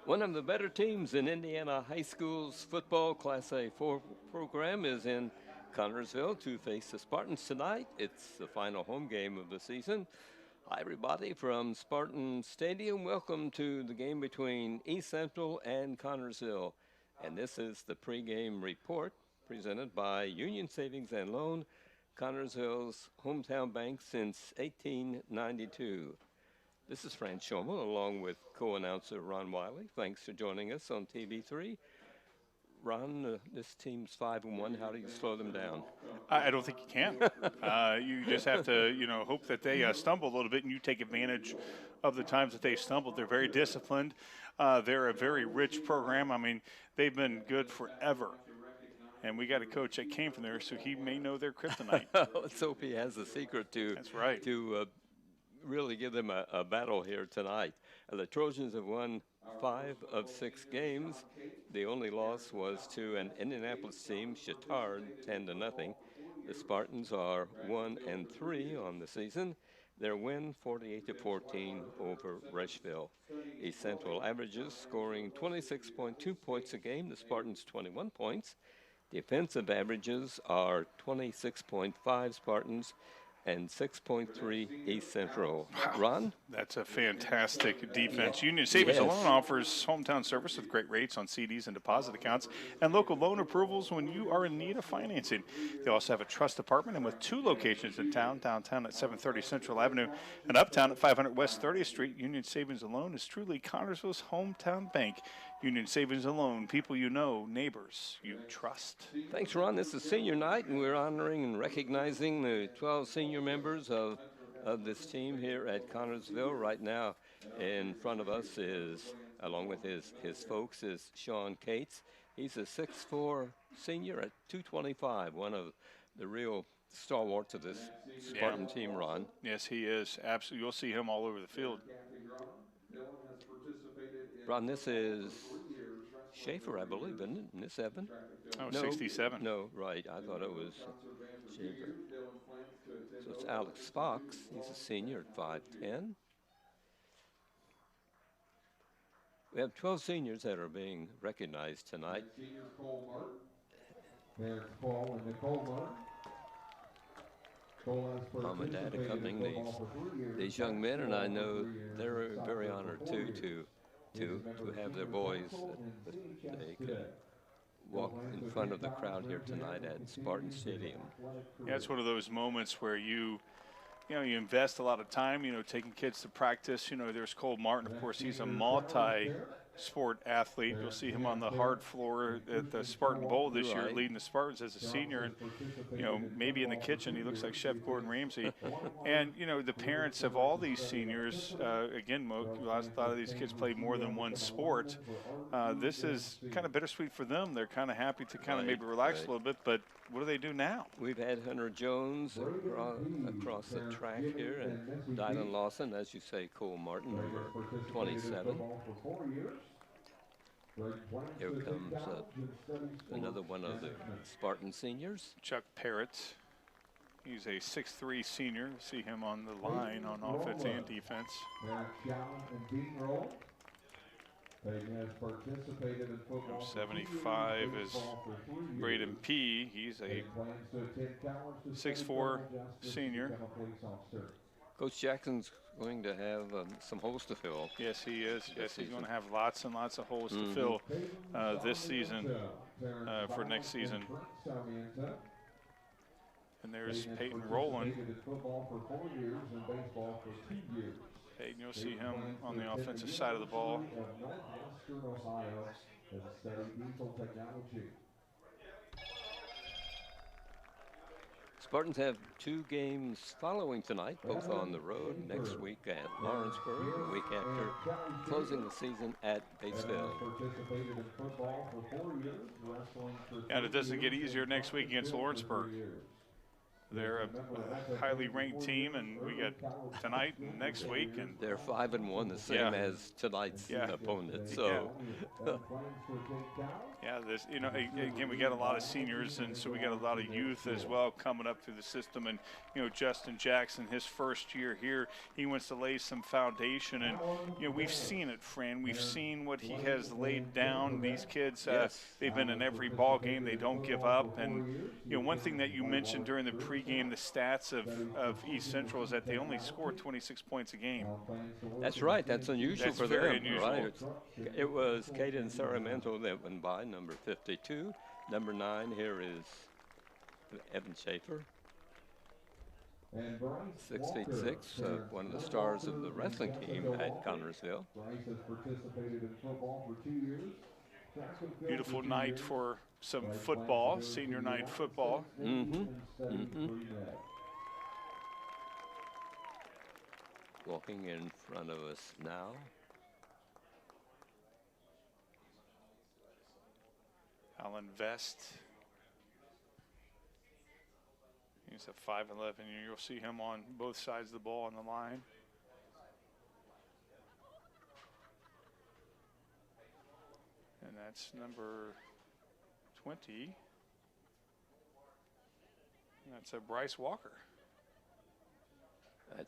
One of the better teams in Indiana High School's football Class A4 program is in Connersville to face the Spartans tonight. It's the final home game of the season. Hi, everybody from Spartan Stadium. Welcome to the game between East Central and Connersville. And this is the pregame report presented by Union Savings and Loan, Connersville's hometown bank since 1892. This is Fran Schomel along with co-announcer Ron Wiley. Thanks for joining us on TV3. Ron, this team's 5-1. How do you slow them down? I don't think you can. You just have to, hope that they stumble a little bit, and you take advantage of the times that they stumbled. They're very disciplined. They're a very rich program. I mean, they've been good forever. And we got a coach that came from there, so he may know their kryptonite. Let's hope he has the secret to. That's right. To really give them a battle here tonight. The Trojans have won 5 of 6 games. The only loss was to an Indianapolis team, Chittard, 10-0. The Spartans are 1-3 on the season. Their win 48-14 over Rushville. East Central averages scoring 26.2 points a game. The Spartans 21 points. Defensive averages are 26.5 Spartans and 6.3 East Central. Wow. Ron? That's a fantastic defense. Union Savings and Loan offers hometown service with great rates on CDs and deposit accounts and local loan approvals when you are in need of financing. They also have a trust department and with 2 locations in town, downtown at 730 Central Avenue and uptown at 500 West 30th Street. Union Savings and Loan is truly Connersville's hometown bank. Union Savings and Loan, people you know, neighbors you trust. Thanks, Ron. This is senior night, and we're honoring and recognizing the 12 senior members of this team here at Connersville. Right now, in front of us is, along with his folks, is Sean Cates. He's a 6'4" senior at 225, one of the real stalwarts of this Spartan team, Ron. Yes, he is. Absolutely. You'll see him all over the field. Ron, this is Schaefer, I believe, isn't it? Miss Evan? Oh, no, 67. No, right. I thought it was Schaefer. So it's Alex Fox. He's a senior at 5'10". We have 12 seniors that are being recognized tonight. Mom and Dad accompanying these young men, and I know they're very honored too to have their boys that they could walk in front of the crowd here tonight at Spartan Stadium. Yeah, it's one of those moments where you invest a lot of time, taking kids to practice. There's Cole Martin, of course, he's a multi-sport athlete. You'll see him on the hard floor at the Spartan Bowl this year, leading the Spartans as a senior. And, maybe in the kitchen, he looks like Chef Gordon Ramsay. And, the parents of all these seniors, again, a lot of these kids play more than one sport. This is kind of bittersweet for them. They're kind of happy to kind of maybe relax a little bit, but what do they do now? We've had Hunter Jones across the track here, and Dylan Lawson, as you say, Cole Martin, number 27. Here comes another one of the Spartan seniors. Chuck Parrott. He's a 6'3" senior. See him on the line on offense and defense. 75 is Braden P. He's a 6'4" senior. Coach Jackson's going to have some holes to fill. Yes, he is. Yes, he's going to have lots and lots of holes to fill this season for next season. And there's Peyton Rowland. Peyton, you'll see him on the offensive side of the ball. Spartans have 2 games following tonight, both on the road, next week at Lawrenceburg, the week after closing the season at Batesville. And it doesn't get easier next week against Lawrenceburg. They're a highly ranked team, and we got tonight and next week, and they're 5-1, the same as tonight's opponent. So, yeah, this again we got a lot of seniors, and so we got a lot of youth as well coming up through the system. And Justin Jackson, his first year here, he wants to lay some foundation, and we've seen it, Fran. We've seen what he has laid down. These kids, they've been in every ball game. They don't give up, and one thing that you mentioned during the pregame, the stats of East Central is that they only score 26 points a game. That's right. That's unusual for very them. unusual. Right? It was Caden Sarmiento that went by, number 52. Number 9 here is Evan Schaefer. 6'6", one of the stars of the wrestling team at Connersville. Beautiful night for some football, senior night football. Walking in front of us now. Alan Vest. He's a 5'11". You'll see him on both sides of the ball on the line. And that's number 20. That's a Bryce Walker.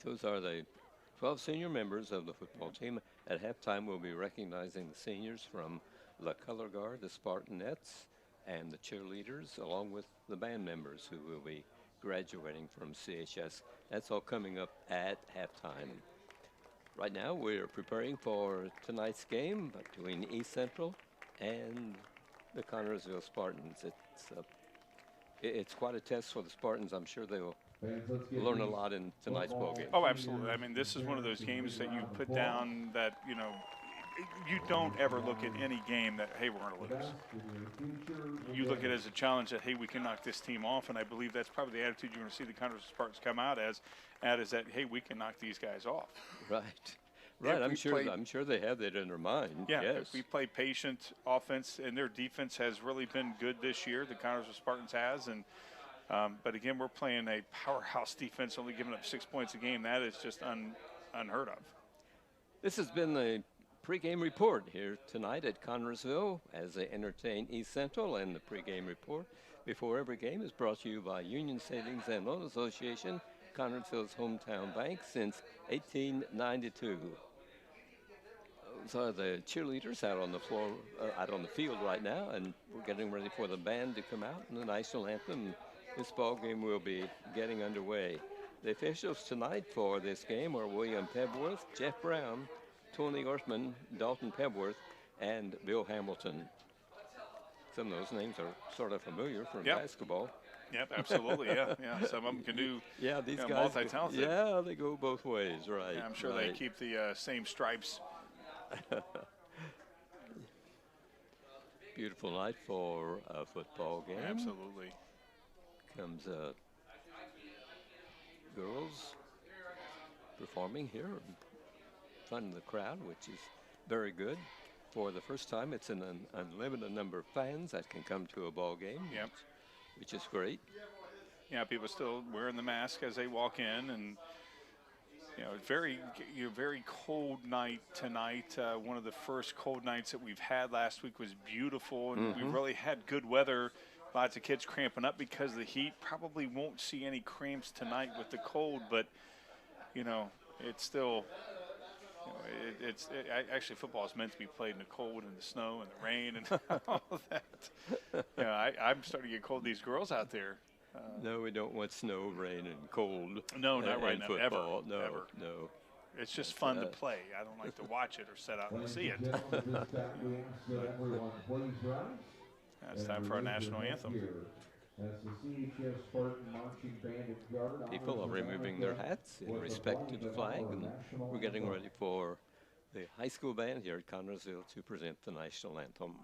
Those are the 12 senior members of the football team. At halftime, we'll be recognizing the seniors from the color guard, the Spartanettes, and the cheerleaders, along with the band members who will be graduating from CHS. That's all coming up at halftime. Right now, we're preparing for tonight's game between East Central and the Connersville Spartans. It's quite a test for the Spartans. I'm sure they will learn a lot in tonight's ball game. Oh, absolutely. I mean, this is one of those games that you put down that, you don't ever look at any game that, hey, we're going to lose. You look at it as a challenge that, hey, we can knock this team off, and I believe that's probably the attitude you're going to see the Connersville Spartans come out as is that, hey, we can knock these guys off. Right. Right, I'm sure they have that in their mind. Yeah, yes. If we play patient offense, and their defense has really been good this year, the Connersville Spartans has, and but again, we're playing a powerhouse defense, only giving up 6 points a game. That is just unheard of. This has been the pregame report here tonight at Connersville as they entertain East Central, and the pregame report before every game is brought to you by Union Savings and Loan Association, Connersville's hometown bank since 1892. Those are the cheerleaders out on the floor, out on the field right now, and we're getting ready for the band to come out and the national anthem. This ball game will be getting underway. The officials tonight for this game are William Pebworth, Jeff Brown, Tony Orthman, Dalton Pebworth, and Bill Hamilton. Some of those names are sort of familiar from basketball. Yep, absolutely. Yeah. Some of them can do. Yeah, these guys. Multi-talented. Yeah, they go both ways, right? Yeah, I'm sure they keep the same stripes. Beautiful night for a football game. Absolutely. Comes girls performing here in front of the crowd, which is very good. For the first time, it's an unlimited number of fans that can come to a ball game. Yep. Which is great. Yeah, people still wearing the mask as they walk in, and very cold night tonight. One of the first cold nights that we've had last week was beautiful, and we really had good weather. Lots of kids cramping up because of the heat. Probably won't see any cramps tonight with the cold, but it's still. Actually, football is meant to be played in the cold and the snow and the rain and all of that. I'm starting to get cold. These girls out there. No, we don't want snow, rain, and cold. No, not right now. Football. Ever. No. It's just fun to play. I don't like to watch it or sit out and see it. It's time for our national anthem. People are removing their hats in respect to the flag, and we're getting ready for the high school band here at Connersville to present the national anthem.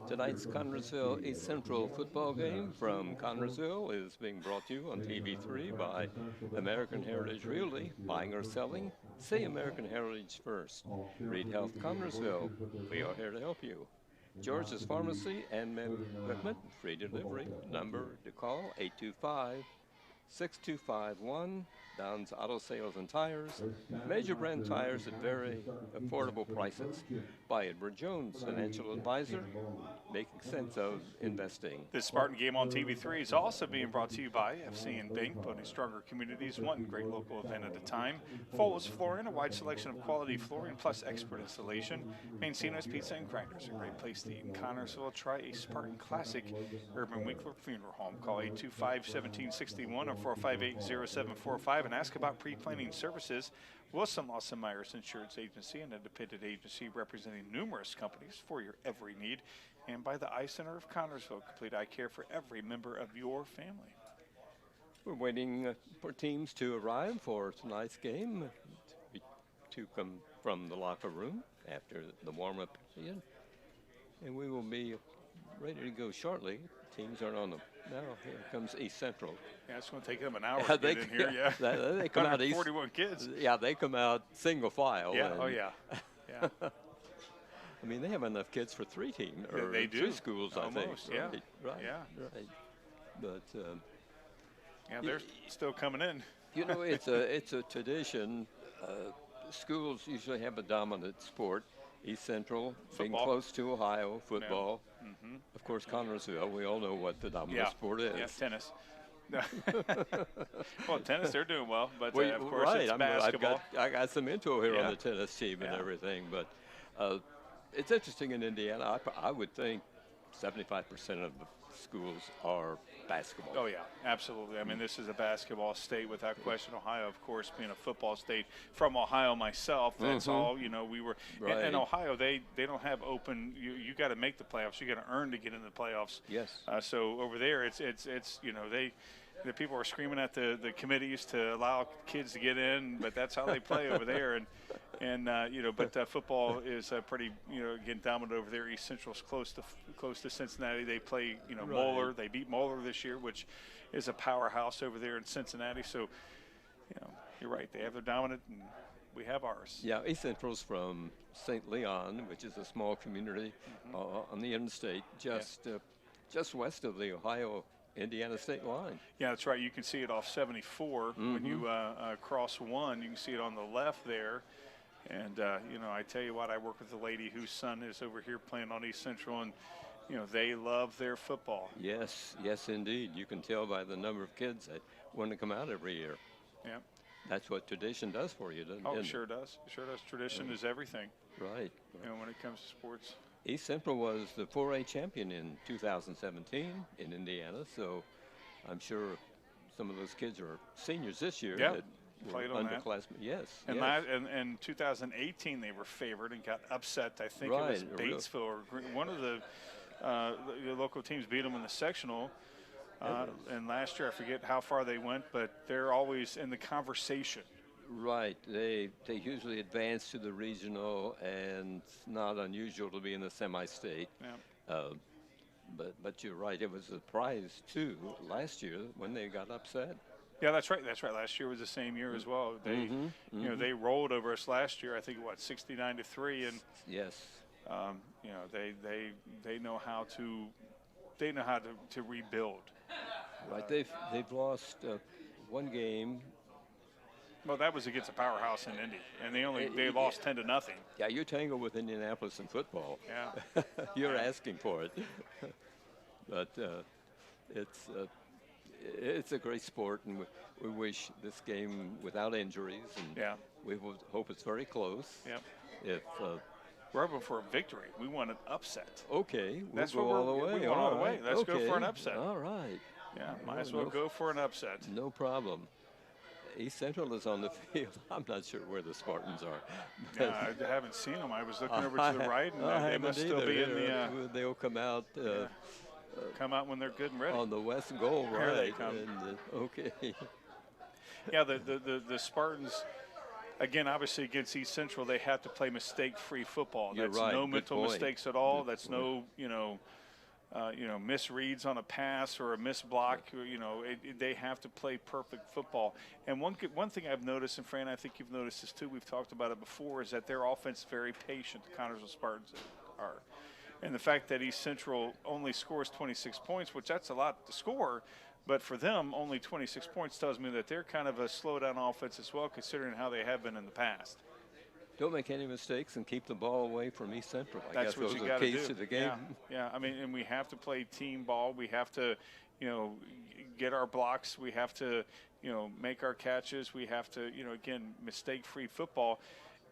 Tonight's Connersville East Central football game from Connersville is being brought to you on TV3 by American Heritage Realty. Buying or selling? Say American Heritage first. Reed Health Connersville. We are here to help you. George's Pharmacy and Equipment, free delivery. Number to call 825-6251. Downs Auto Sales and Tires. Major brand tires at very affordable prices. By Edward Jones, financial advisor, making sense of investing. This Spartan game on TV3 is also being brought to you by FC and Bink, building stronger communities, one great local event at a time. Follows Flooring, a wide selection of quality flooring plus expert installation. Mancino's Pizza and Grinders, a great place to eat in Connersville. Try a Spartan Classic. Urban Winkler Funeral Home. Call 825-1761 or 458-0745 and ask about pre-planning services. Wilson Lawson Myers Insurance Agency, an independent agency representing numerous companies for your every need. And by the Eye Center of Connersville, complete eye care for every member of your family. We're waiting for teams to arrive for tonight's game to come from the locker room after the warm-up period. And we will be ready to go shortly. Teams are on the now. Here comes East Central. Yeah, it's going to take them an hour to get in here. Yeah, they come out 41 kids. Yeah, they come out single file. Yeah. Oh yeah. Yeah. I mean, they have enough kids for 3 teams or they do. 3 schools. Almost, I think. Yeah. Right. Yeah. Right. But yeah, they're still coming in. You know, it's a tradition. Schools usually have a dominant sport. East Central, being close to Ohio, football. Yeah. Mm-hmm. Of course, Connersville, we all know what the dominant sport is. Yeah, tennis. Well, tennis, they're doing well, but of course right. it's basketball. I got some info here on the tennis team and everything, but it's interesting in Indiana. I would think 75% of the schools are basketball. Oh, yeah, absolutely. I mean, this is a basketball state without question. Ohio, of course, being a football state. From Ohio myself, that's all, you know, we were. Right. In Ohio, they don't have open, you got to make the playoffs. You got to earn to get in the playoffs. Yes. So over there, it's you know, the people are screaming at the committees to allow kids to get in, but that's how they play over there. And you know, but football is pretty, you know, again, dominant over there. East Central's close to Cincinnati. They play, you know, Moeller. They beat Moeller this year, which is a powerhouse over there in Cincinnati. So, you know, you're right. They have their dominant, and we have ours. Yeah, East Central's from St. Leon, which is a small community on the interstate, just west of the Ohio-Indiana state line. Yeah, that's right. You can see it off 74 when you cross 1. You can see it on the left there. And, you know, I tell you what, I work with a lady whose son is over here playing on East Central, and, you know, they love their football. Yes, yes, indeed. You can tell by the number of kids that want to come out every year. Yeah. That's what tradition does for you, doesn't it? Oh, it sure does. It sure does. Tradition is everything. Right. You know, when it comes to sports. East Central was the 4A champion in 2017 in Indiana, so I'm sure some of those kids are seniors this year. Yeah. That Played on that. Yes. And yes. in 2018, they were favored and got upset. I think Right, it was Batesville or one of the local teams beat them in the sectional. And last year, I forget how far they went, but they're always in the conversation. Right. They usually advance to the regional, and it's not unusual to be in the semi-state. Yeah. But you're right. It was a surprise too last year when they got upset. Yeah, that's right. That's right. Last year was the same year as well. They, you know, they rolled over us last year. I think 69-3, and yes, you know, they know how to rebuild. Right. They've lost one game. Well, that was against a powerhouse in Indy, and they lost 10-0. Yeah, you tangle with Indianapolis in football. Yeah, you're asking for it, but it's a great sport, and we wish this game without injuries, and we hope it's very close. Yeah. If we're hoping for a victory, we want an upset. Okay, that's we'll go all the way. We want all the way. Let's go for an upset. All right. Yeah, might as well go for an upset. No problem. East Central is on the field. I'm not sure where the Spartans are. Yeah, I haven't seen them. I was looking over to the right, and they must still be in the. They'll come out. Come out when they're good and ready. On the west goal, right? Here they come. And, okay. Yeah, the Spartans. again, obviously against East Central, they have to play mistake-free football. You're That's right. no Good mental point. mistakes at all. Good That's point. no, misreads on a pass or a missed block. They have to play perfect football. And one thing I've noticed, and Fran, I think you've noticed this too, we've talked about it before, is that their offense is very patient, the Connersville Spartans are. And the fact that East Central only scores 26 points, which that's a lot to score, but for them, only 26 points tells me that they're kind of a slow-down offense as well, considering how they have been in the past. Don't make any mistakes and keep the ball away from East Central. I That's guess what those you are got to keys do. to the game. Yeah. I mean, and we have to play team ball. We have to, get our blocks. We have to, make our catches. We have to, again, mistake-free football.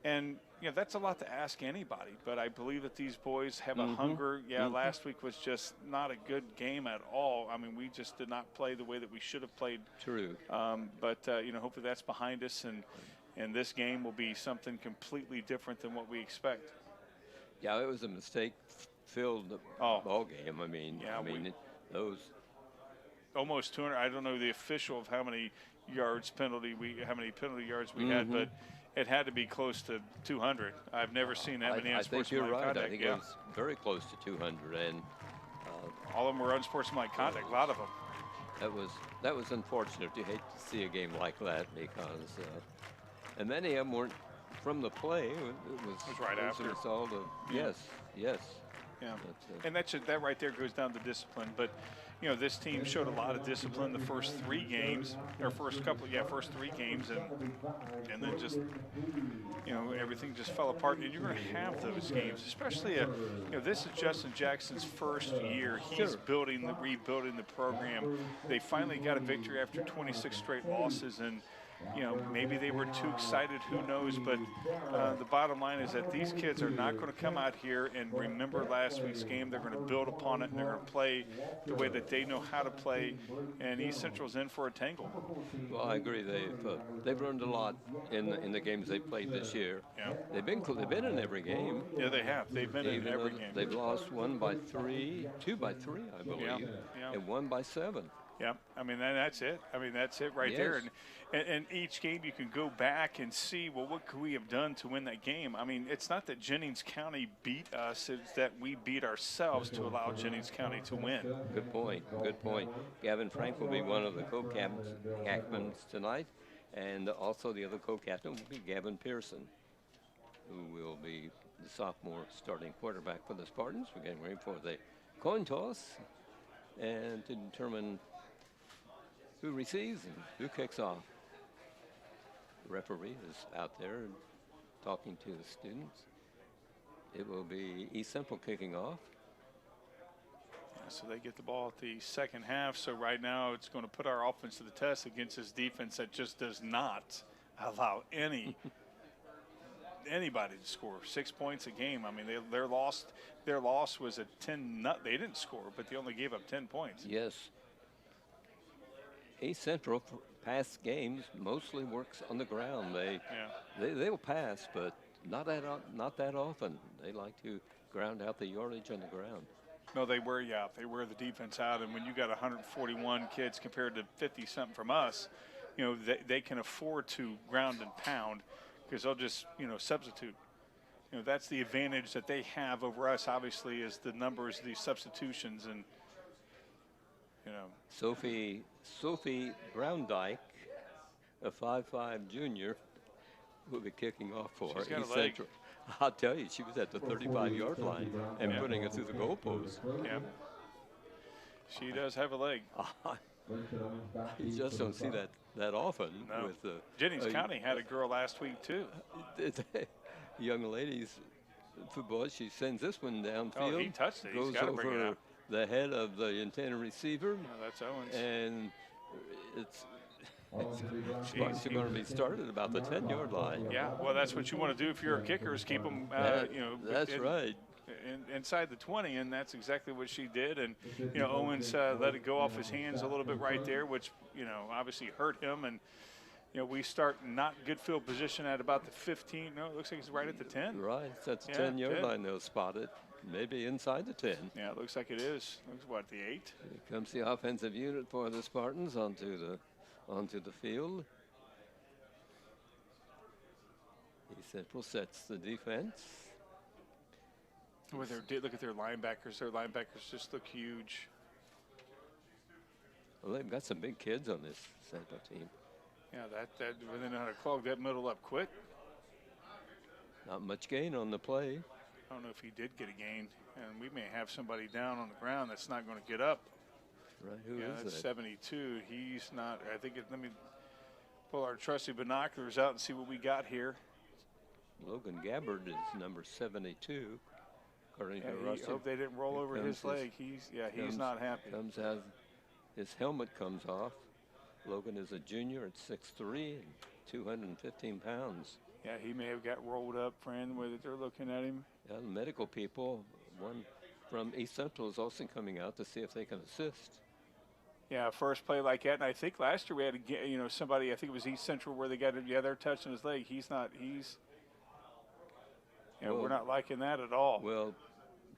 And, that's a lot to ask anybody. But I believe that these boys have a hunger. Yeah, last week was just not a good game at all. I mean, we just did not play the way that we should have played. True. But hopefully that's behind us, and this game will be something completely different than what we expect. Yeah, it was a mistake-filled ball game. I mean, those almost 200. I don't know the official of how many penalty yards we had, but it had to be close to 200. I've never seen that many I think you're unsportsmanlike right. contact. I think it was very close to 200, and all of them were unsportsmanlike contact. A lot of them. that was unfortunate. You hate to see a game like that because, and many of them weren't from the play. It was right after. a result of yes. Yeah, and that right there goes down to discipline. But this team showed a lot of discipline the first 3 games, or first 3 games, and then just everything just fell apart. And you're going to have those games, especially this is Justin Jackson's first year. He's rebuilding the program. They finally got a victory after 26 straight losses, and maybe they were too excited, who knows, but the bottom line is that these kids are not going to come out here and remember last week's game. They're going to build upon it, and they're going to play the way that they know how to play, and East Central's in for a tangle. Well, I agree. They've learned a lot in the games they played this year. Yeah. They've been in every game. Yeah, they have. They've been in every game. They've lost 1 by 3, 2 by 3, I believe, and 1 by 7. Yeah, I mean, that's it. That's it right there. And each game you can go back and see, well, what could we have done to win that game? I mean, it's not that Jennings County beat us, it's that we beat ourselves to allow Jennings County to win. Good point. Gavin Frank will be one of the co-captains tonight, and also the other co-captain will be Gavin Pearson, who will be the sophomore starting quarterback for the Spartans. We're getting ready for the coin toss and to determine who receives and who kicks off. The referee is out there talking to the students. It will be East Central kicking off. Yeah, so they get the ball at the second half. So right now it's going to put our offense to the test against this defense that just does not allow anybody to score 6 points a game. I mean, their loss was a 10. They didn't score, but they only gave up 10 points. Yes. East Central past games mostly works on the ground. They'll pass, but not that often. They like to ground out the yardage on the ground. No, they wear the defense out, and when you got 141 kids compared to 50-something from us, they can afford to ground and pound because they'll just substitute. That's the advantage that they have over us. Obviously, is the numbers, these substitutions, and Sophie Browndyke, a 5'5" junior, will be kicking off for East Central. I'll tell you, she was at the 35-yard line and putting it through the goalpost. Yeah, she does have a leg. You just don't see that often. No. With Jennings County had a girl last week too. Young ladies football. She sends this one downfield. Oh, he touched it. Goes He's got to bring it over out. the head of the intended receiver. Oh, that's Owens. And it's going to be started about the 10-yard line. Yeah, well, that's what you want to do if you're a kicker is keep them, That's right. Inside the 20, and that's exactly what she did. And, Owens let it go off his hands a little bit right there, which, obviously hurt him. And, we start not good field position at about the 15. No, it looks like it's right at the 10. Right, that's the 10-yard line. They'll spot it. Maybe inside the 10. Yeah, it looks like it is. Looks what, the 8? Here comes the offensive unit for the Spartans onto the field. East Central sets the defense. Look at their linebackers. Their linebackers just look huge. Well, they've got some big kids on this Central team. Yeah, they know how to clog that middle up quick. Not much gain on the play. I don't know if he did get a gain, and we may have somebody down on the ground that's not going to get up. Right, who Yeah, is that's that? 72. He's not. Let me pull our trusty binoculars out and see what we got here. Logan Gabbard is number 72. According to I Rusty. hope they didn't roll over his leg. He's not happy. Comes out, his helmet comes off. Logan is a junior at 6'3" and 215 pounds. Yeah, he may have got rolled up, friend, where they're looking at him. Yeah, the medical people, one from East Central is also coming out to see if they can assist. Yeah, first play like that, and I think last year we had somebody. I think it was East Central where they got they're touching his leg. We're not liking that at all. Well,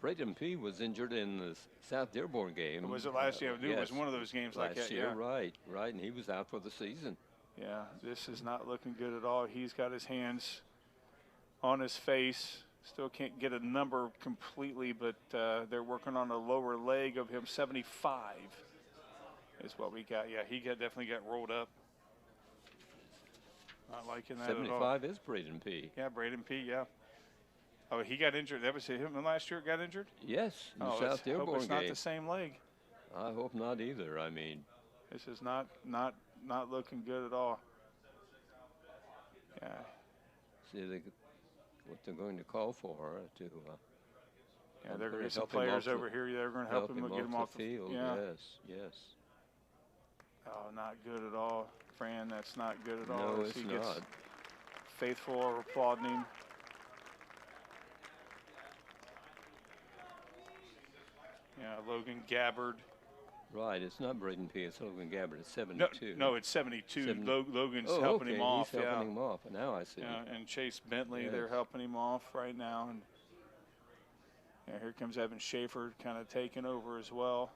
Braden P. was injured in the South Dearborn game. Was it last year? I knew it was one of those games like that. Last year, yeah. right, and he was out for the season. Yeah, this is not looking good at all. He's got his hands on his face. Still can't get a number completely, but they're working on the lower leg of him. 75 is what we got. Yeah, he definitely got rolled up. Not liking that at all. 75 is Braden P. Yeah, Braden P. Yeah. Oh, he got injured. That was him last year. Got injured. Yes, in the South Dearborn hope it's game. not the same leg. I hope not either. I mean, this is not looking good at all. Yeah. See what they're going to call for to. Yeah, they're going to get some players over here. They're going to help him get him off the field. Yeah. Yes. Oh, not good at all, Fran. That's not good at all. No, it's not. Faithful are applauding him. Yeah, Logan Gabbard. Right, it's not Braden P. It's Logan Gabbard. It's 72. No, it's 72. Logan's helping helping him off. He's helping him off. Now I see. Yeah, and Chase Bentley, they're helping him off right now. And yeah, here comes Evan Schaefer kind of taking over as well.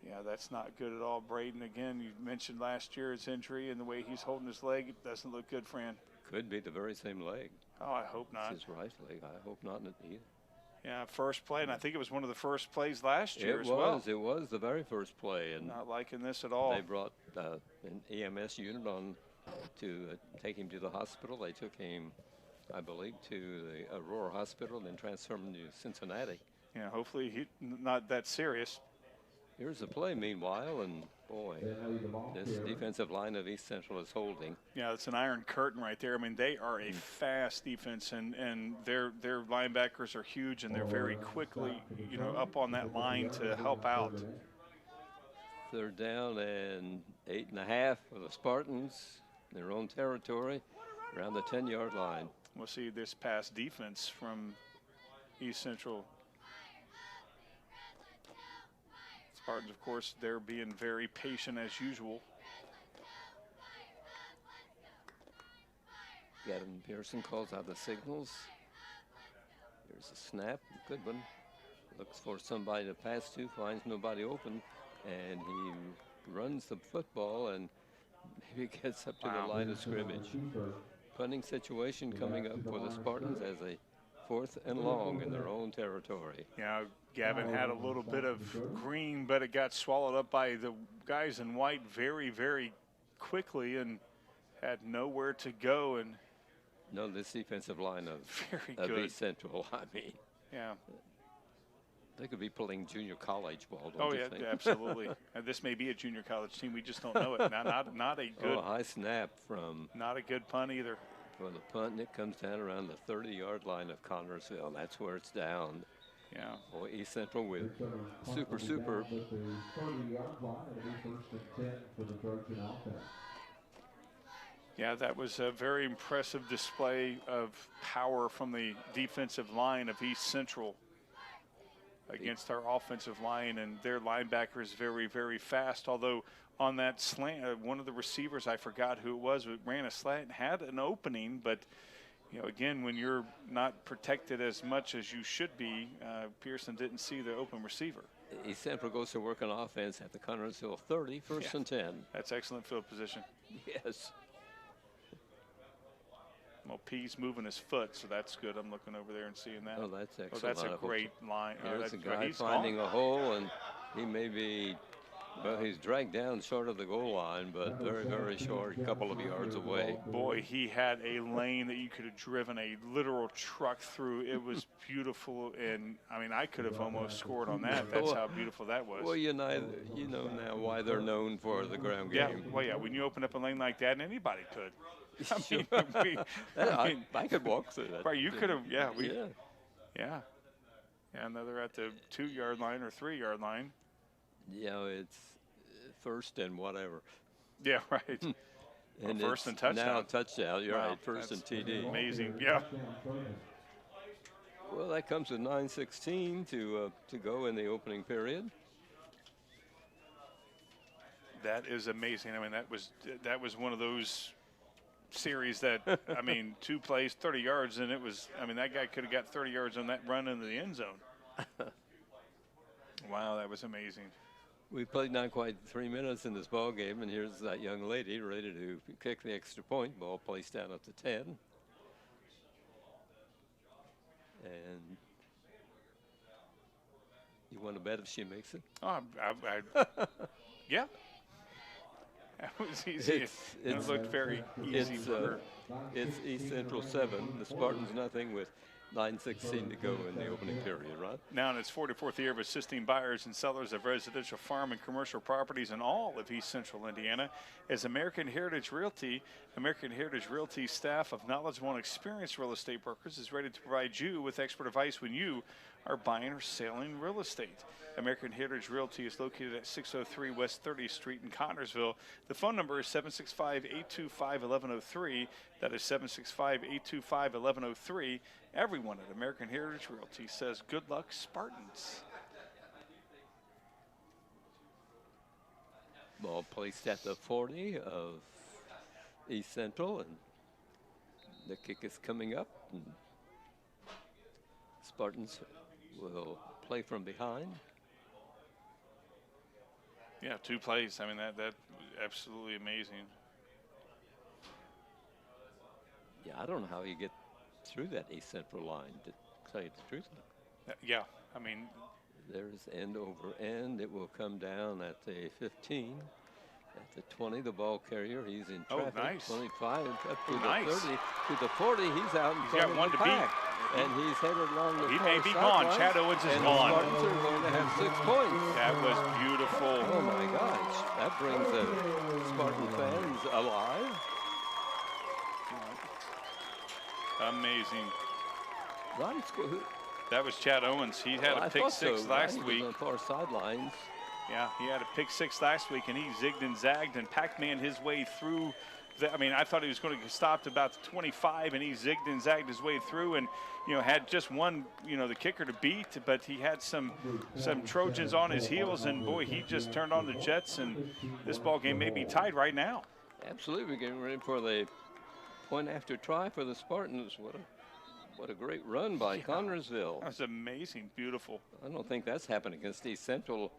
Yeah, that's not good at all. Braden, again, you mentioned last year his injury and the way he's holding his leg. It doesn't look good, Fran. Could be the very same leg. Oh, I hope not. It's his right leg. I hope not either. Yeah, first play, and I think it was one of the first plays last year as well. It was the very first play. And not liking this at all. They brought an EMS unit on to take him to the hospital. They took him, I believe, to the Aurora Hospital and then transferred him to Cincinnati. Yeah, hopefully he's not that serious. Here's the play, meanwhile, and boy, this defensive line of East Central is holding. Yeah, it's an iron curtain right there. I mean, they are a fast defense, and their linebackers are huge, and they're very quickly, up on that line to help out. Third down and 8.5 for the Spartans, their own territory, around the 10-yard line. We'll see this pass defense from East Central. Spartans, of course, they're being very patient as usual. Gavin Pearson calls out the signals. Here's a snap, good one. Looks for somebody to pass to, finds nobody open, and he runs the football and maybe gets up to the line of scrimmage. Punting situation coming up for the Spartans as a 4th and long in their own territory. Yeah, Gavin had a little bit of green, but it got swallowed up by the guys in white very, very quickly and had nowhere to go. And no, this defensive line of East Central, I mean. Yeah. They could be pulling junior college ball, don't you think? Oh, yeah, absolutely. And this may be a junior college team. We just don't know it. Not a good. Oh, high snap from. Not a good punt either. For the punt, and it comes down around the 30-yard line of Connersville. That's where it's down. Yeah. Boy, East Central with super. Yeah, that was a very impressive display of power from the defensive line of East Central against our offensive line, and their linebacker is very, very fast, although on that slant, one of the receivers, I forgot who it was, but ran a slant, had an opening, but again, when you're not protected as much as you should be, Pearson didn't see the open receiver. East Central goes to work on offense at the Connersville 30, first and 10. That's excellent field position. Yes. Well, P's moving his foot, so that's good. I'm looking over there and seeing that. Oh, that's excellent. Oh, that's a great line. Here's That's a guy finding a hole, and he may be, well, he's dragged down short of the goal line, but very, very short, a couple of yards away. Boy, he had a lane that you could have driven a literal truck through. It was beautiful, and I mean, I could have almost scored on that. That's how beautiful that was. Well, you know now why they're known for the ground game. Yeah, well, yeah, when you open up a lane like that, anybody could. I could walk through that. Right, you could have, yeah. Yeah. Yeah, now they're at the 2-yard line or 3-yard line. Yeah, it's first and whatever. Yeah, right. And first and touchdown. Now touchdown, you're Wow, right, first and TD. Amazing, yeah. Well, that comes with 9:16 to go in the opening period. That is amazing. I mean, that was one of those series that, I mean, 2 plays, 30 yards, and it was, I mean, that guy could have got 30 yards on that run into the end zone. Wow, that was amazing. We played not quite 3 minutes in this ball game, and here's that young lady ready to kick the extra point. Ball placed down at the 10. And you want to bet if she makes it? Oh, yeah. That was easy. It looked very easy for her. It's East Central 7, the Spartans nothing, with 9:16 to go in the opening period, right? Now in its 44th year of assisting buyers and sellers of residential farm and commercial properties in all of East Central Indiana, as American Heritage Realty staff of knowledgeable and experienced real estate brokers is ready to provide you with expert advice when you are buying or selling real estate. American Heritage Realty is located at 603 West 30th Street in Connersville. The phone number is 765-825-1103. That is 765-825-1103. Everyone at American Heritage Realty says, good luck, Spartans. Ball placed at the 40 of East Central, and the kick is coming up. And Spartans will play from behind. Yeah, 2 plays. I mean, that absolutely amazing. Yeah, I don't know how you get through that East Central line, to tell you the truth. Yeah, I mean, there's end over end. It will come down at the 15, at the 20. The ball carrier, he's in traffic. Oh, nice. 25 up to the nice. 30, to the 40. He's out in front of the pack, and he's headed along the He far may be sideline, gone. Chad Owens is and gone. The Spartans are going to have 6 points. That was beautiful. Oh my gosh, that brings the Spartan fans alive. Amazing. Right, that was Chad Owens. He had a pick 6 last week. On the far sidelines. Yeah, he had a pick 6 last week, and he zigged and zagged and Pac-Man his way through. I mean, I thought he was going to get stopped about the 25, and he zigged and zagged his way through, and had just one, the kicker to beat, but he had some Trojans on his heels, and boy, he just turned on the Jets, and this ball game may be tied right now. Absolutely, we're getting ready for the point after try for the Spartans. What a great run by Connersville. That was amazing, beautiful. I don't think that's happened against East Central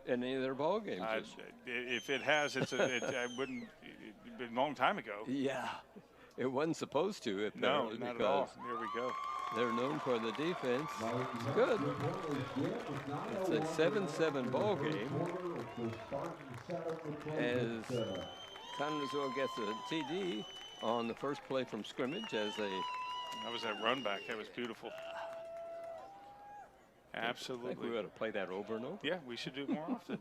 in any of their ball games. If it has, I wouldn't. It's been a long time ago. Yeah, it wasn't supposed to. No, not at all. There we go. They're known for the defense. Good. It's a 7-7 ball game as Connersville gets a TD on the first play from scrimmage as they. That was that run back. That was beautiful. Absolutely. I think we ought to play that over and over. Yeah, we should do it more often.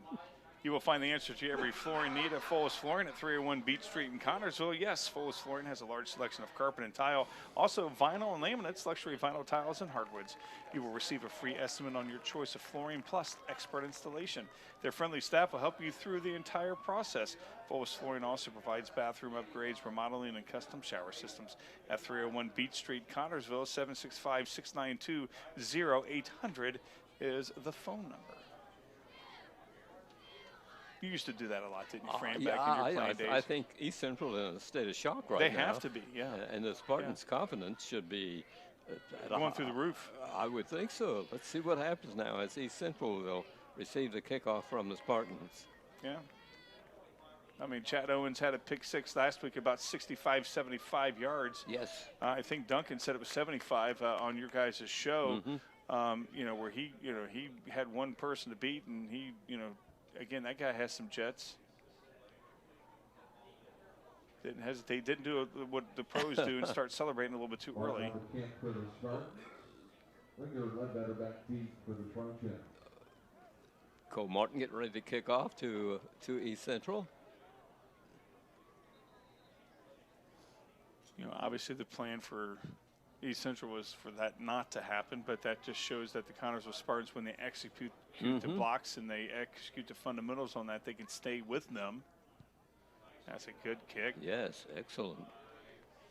You will find the answer to every flooring need at Foles Flooring at 301 Beach Street in Connersville. Yes, Foles Flooring has a large selection of carpet and tile. Also, vinyl and laminates, luxury vinyl tiles, and hardwoods. You will receive a free estimate on your choice of flooring plus expert installation. Their friendly staff will help you through the entire process. Foles Flooring also provides bathroom upgrades, remodeling, and custom shower systems. At 301 Beach Street, Connersville, 765-692-0800 is the phone number. You used to do that a lot, didn't you, Fran, back in your playing days? I think East Central is in a state of shock right now. They have to be, yeah. And the Spartans' confidence should be going through the roof. I would think so. Let's see what happens now as East Central will receive the kickoff from the Spartans. Yeah. I mean, Chad Owens had a pick six last week, about 65, 75 yards. Yes. I think Duncan said it was 75 on your guys' show. You know, where he had one person to beat, and he, again, that guy has some jets. Didn't hesitate, didn't do what the pros do and start celebrating a little bit too early. Cole Martin getting ready to kick off to East Central. You know, obviously the plan for East Central was for that not to happen, but that just shows that the Connersville Spartans, when they execute the blocks and they execute the fundamentals on that, they can stay with them. That's a good kick. Yes, excellent.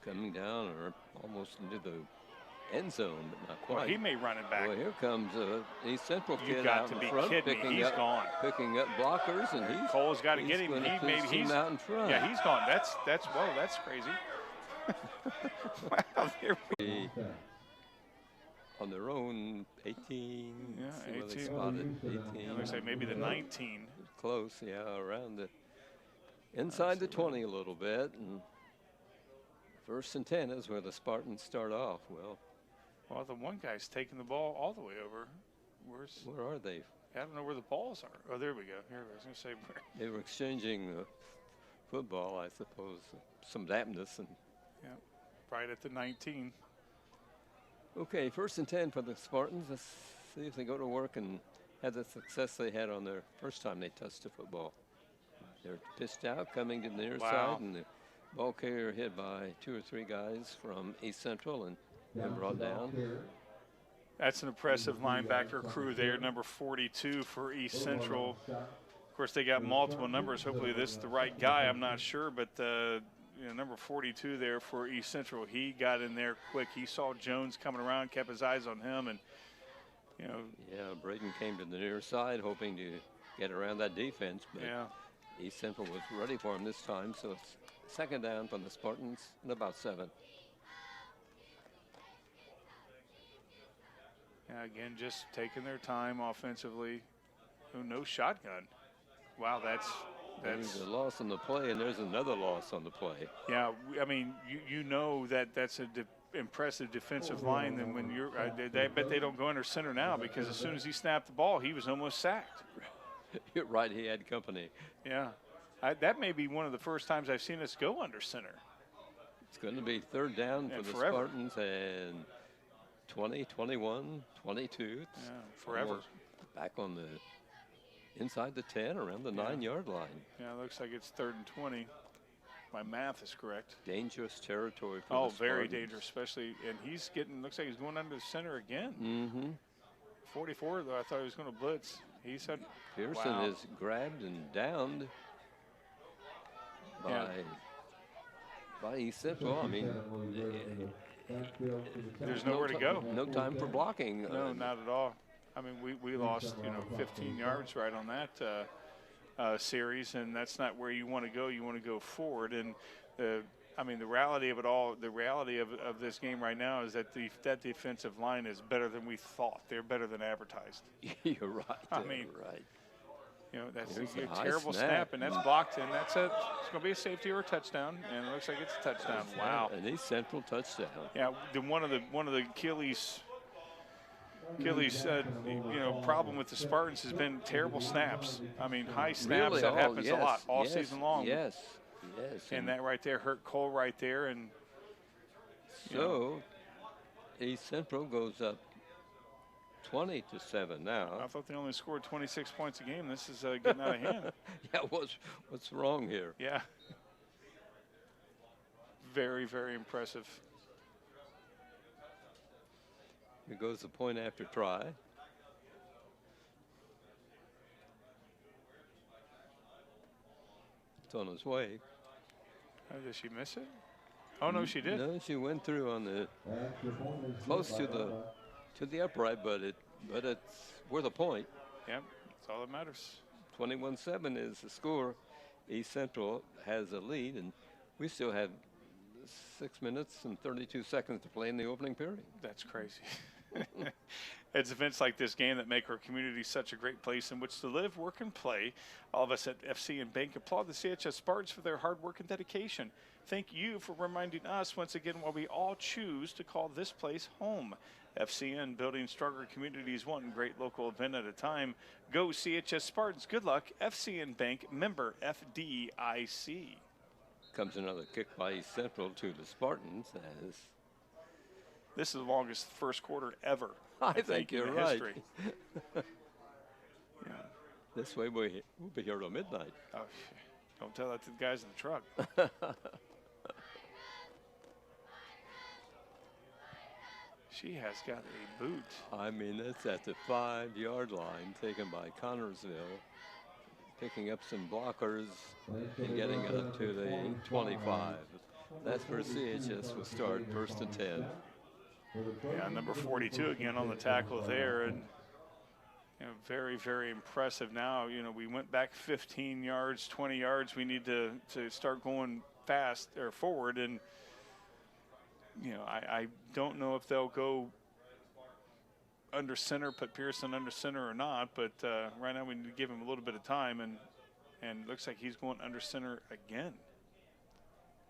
Coming down or almost into the end zone, but not quite. Well, he may run it back. Well, here comes East Central You kid got out to in be front, kidding me. He's gone. Picking up blockers, and Cole's got to get him. He's out in front. Yeah, he's gone. That's whoa, that's crazy. Wow, there we on their own 18. Yeah, 18. Spotted 18. It looks like maybe the 19. Close, yeah, around the inside the 20 a little bit, and 1st and 10 is where the Spartans start off. Well, the one guy's taking the ball all the way over. Where are they? I don't know where the balls are. Oh, there we go. Here, I was going to say where. They were exchanging football, I suppose. Some dampness. And yeah, right at the 19. okay, 1st and 10 for the Spartans. Let's see if they go to work and have the success they had on their first time they touched the football. They're pitched out, coming to the near side, and the ball carrier hit by 2 or 3 guys from East Central and then brought down. That's an impressive linebacker crew there, number 42 for East Central. Of course, they got multiple numbers. Hopefully this is the right guy. I'm not sure, but number 42 there for East Central, he got in there quick. He saw Jones coming around, kept his eyes on him, and, Yeah, Braden came to the near side hoping to get around that defense, but East Central was ready for him this time, so it's 2nd down from the Spartans and about 7. Yeah, again, just taking their time offensively. Oh, no shotgun. Wow, that's There's a loss on the play, and there's another loss on the play. Yeah, I mean, you know that's a impressive defensive line. Then when you're, I bet they don't go under center now, because as soon as he snapped the ball, he was almost sacked. You're right, he had company. Yeah, that may be one of the first times I've seen us go under center. It's going to be 3rd down for the Spartans, and 20, 21, 22. It's forever. Back on the inside the 10, around the 9-yard line. Yeah, it looks like it's 3rd and 20. My math is correct. Dangerous territory for the Spartans. Very dangerous, especially, and he's getting, looks like he's going under the center again. 44, though, I thought he was going to blitz. He said Pearson is grabbed and downed by East Central. I mean, there's nowhere to go. No time for blocking. No, not at all. I mean, we lost 15 yards right on that series, and that's not where you want to go. You want to go forward, and I mean, the reality of it all, the reality of this game right now is that that defensive line is better than we thought. They're better than advertised. You're right. I mean, right. That's a terrible snap, and that's blocked, and it's going to be a safety or a touchdown, and it looks like it's a touchdown. Wow. An East Central touchdown. Yeah, one of the Achilles problem with the Spartans has been terrible snaps. I mean, high snaps, really, that happens a lot all yes, season long. Yes. And that right there hurt Cole right there. And so East Central goes up 20-7 now. I thought they only scored 26 points a game. This is getting out of hand. Yeah, what's wrong here? Yeah. Very, very impressive. Here goes the point after try. It's on its way. Oh, did she miss it? Oh no, she did. No, she went through on the close to the upright, but it's worth a point. Yep, that's all that matters. 21-7 is the score. East Central has a lead, and we still have 6 minutes and 32 seconds to play in the opening period. That's crazy. It's events like this game that make our community such a great place in which to live, work, and play. All of us at FC and Bank applaud the CHS Spartans for their hard work and dedication. Thank you for reminding us once again why we all choose to call this place home. FCN, building stronger communities one great local event at a time. Go CHS Spartans. Good luck. FCN Bank, member FDIC. Comes another kick by East Central to the Spartans as this is the longest first quarter ever. I think you're right. Yeah. This way we'll be here till midnight. Oh, don't tell that to the guys in the truck. She has got a boot. I mean, it's at the 5-yard line, taken by Connorsville, picking up some blockers and getting it up to the 25. That's where CHS will start, first and 10. Yeah, number 42 again on the tackle there, and very, very impressive. Now, we went back 15 yards, 20 yards. We need to start going fast or forward, and I don't know if they'll go under center, put Pearson under center or not, but right now we need to give him a little bit of time, and it looks like he's going under center again.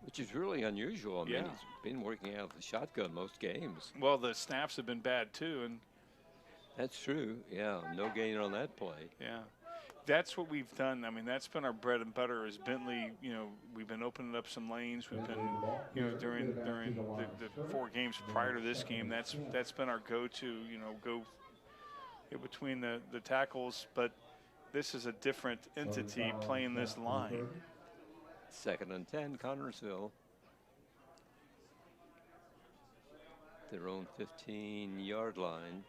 Which is really unusual. I mean, Yeah. he's been working out of the shotgun most games. Well, the snaps have been bad too, and That's true. Yeah, no gain on that play. yeah, that's what we've done. I mean, that's been our bread and butter is Bentley. We've been opening up some lanes. We've been, during the 4 games prior to this game, that's been our go-to. Go in between the tackles, but this is a different entity playing this line. Second and 10, Connorsville. Their own 15-yard line.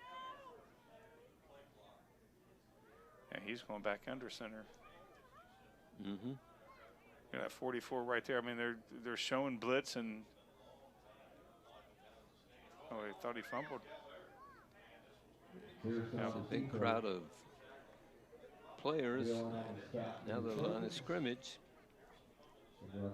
Yeah, he's going back under center. Mm-hmm. That 44 right there. I mean, they're showing blitz, and I thought he fumbled. It's a big crowd of players. Now the line of scrimmage.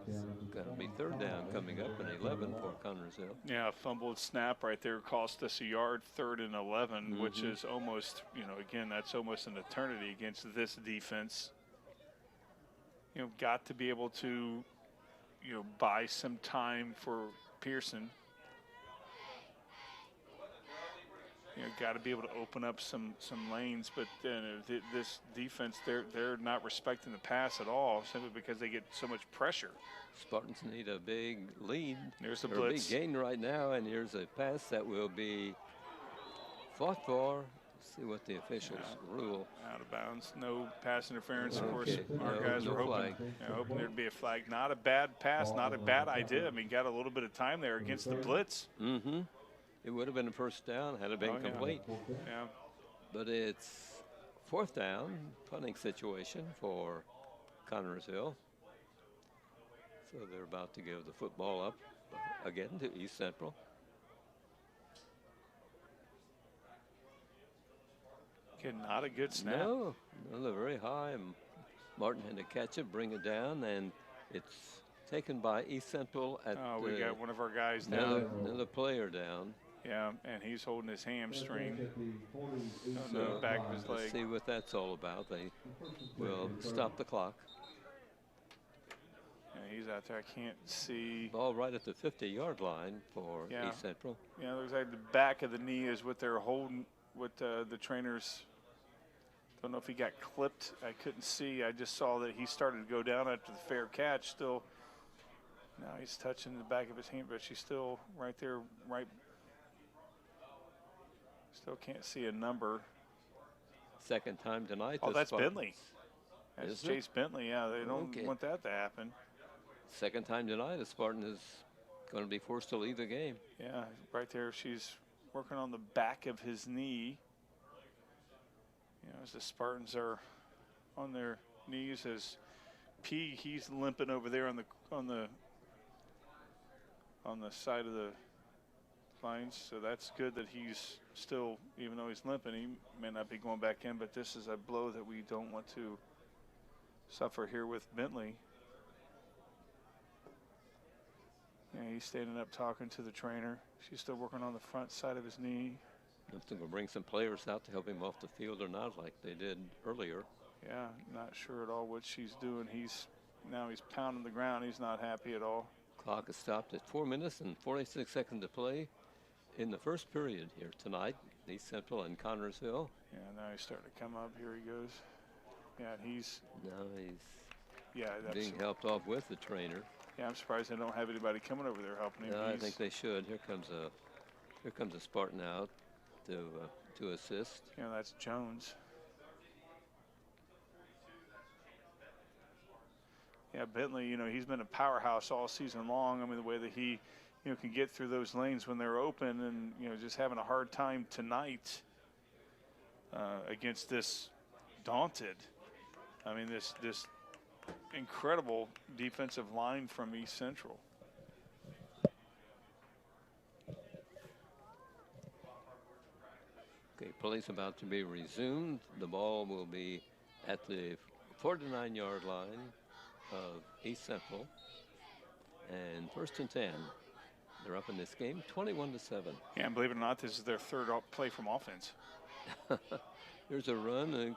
It's got to be third down coming up in 11 for Connorsville. Yeah, fumbled snap right there cost us a yard, 3rd and 11, which is almost, again, that's almost an eternity against this defense. Got to be able to, buy some time for Pearson. Got to be able to open up some lanes, but then this defense, they're not respecting the pass at all, simply because they get so much pressure. Spartans need a big lead. There's a Or blitz. big gain right now, and here's a pass that will be fought for. Let's see what the officials rule. Out of bounds, no pass interference. Of course, Okay, our no- guys no were flag. hoping there'd be a flag. Not a bad pass, not a bad idea. I mean, got a little bit of time there against the blitz. Mm-hmm. It would have been a first down had it been Oh, yeah. complete. Yeah. But it's 4th down, punting situation for Connorsville. So they're about to give the football up again to East Central. Okay, not a good snap. No, they're very high. And Martin had to catch it, bring it down, and it's taken by East Central at Oh, we got one of our guys down. another player down. Yeah, and he's holding his hamstring. On So the back of his let's leg. see what that's all about. They will stop the clock. Yeah, he's out there. I can't see. Ball right at the 50-yard line for Yeah. East Central. Yeah, looks like the back of the knee is what they're holding. What the trainers. Don't know if he got clipped. I couldn't see. I just saw that he started to go down after the fair catch. Still, now he's touching the back of his hand, but she's still right there. Right. Still can't see a number. Second time tonight. Oh, the that's Spartans- Bentley. That's Is it? Chase Bentley. Yeah, they don't Okay. want that to happen. Second time tonight, a Spartan is going to be forced to leave the game. Yeah, right there. She's working on the back of his knee. As the Spartans are on their knees, as P, he's limping over there on the side of the lines. So that's good that he's still, even though he's limping, he may not be going back in. But this is a blow that we don't want to suffer here with Bentley. Yeah, he's standing up talking to the trainer. She's still working on the front side of his knee. If they're going to bring some players out to help him off the field or not, like they did earlier. Yeah, not sure at all what she's doing. Now he's pounding the ground. He's not happy at all. Clock is stopped at 4 minutes and 46 seconds to play in the first period here tonight. East Central and Connersville. Yeah, now he's starting to come up. Here he goes. Yeah, he's being helped off with the trainer. Yeah, I'm surprised they don't have anybody coming over there helping him. No, I think they should. Here comes a Spartan out to assist. Yeah, that's Jones. Yeah, Bentley, you know, he's been a powerhouse all season long. I mean, the way that he, you know, can get through those lanes when they're open, and, you know, just having a hard time tonight against this daunted, I mean, this incredible defensive line from East Central. Okay, play's about to be resumed. The ball will be at the 49-yard line of East Central. And 1st and 10. They're up in this game, 21-7. Yeah, and believe it or not, this is their third play from offense. There's a run. And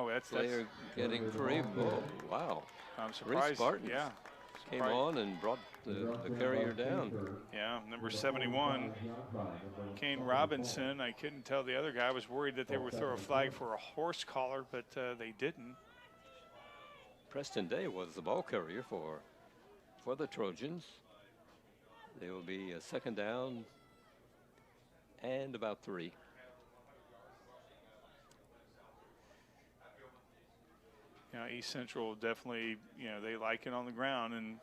that's player getting free. Oh, wow. I'm surprised. Spartans came on and brought the carrier down. Yeah, number 71, Kane Robinson. I couldn't tell the other guy. I was worried that they would throw a flag for a horse collar, but they didn't. Preston Day was the ball carrier for the Trojans. They will be a 2nd down and about 3. You know, East Central definitely, you know, they like it on the ground, and,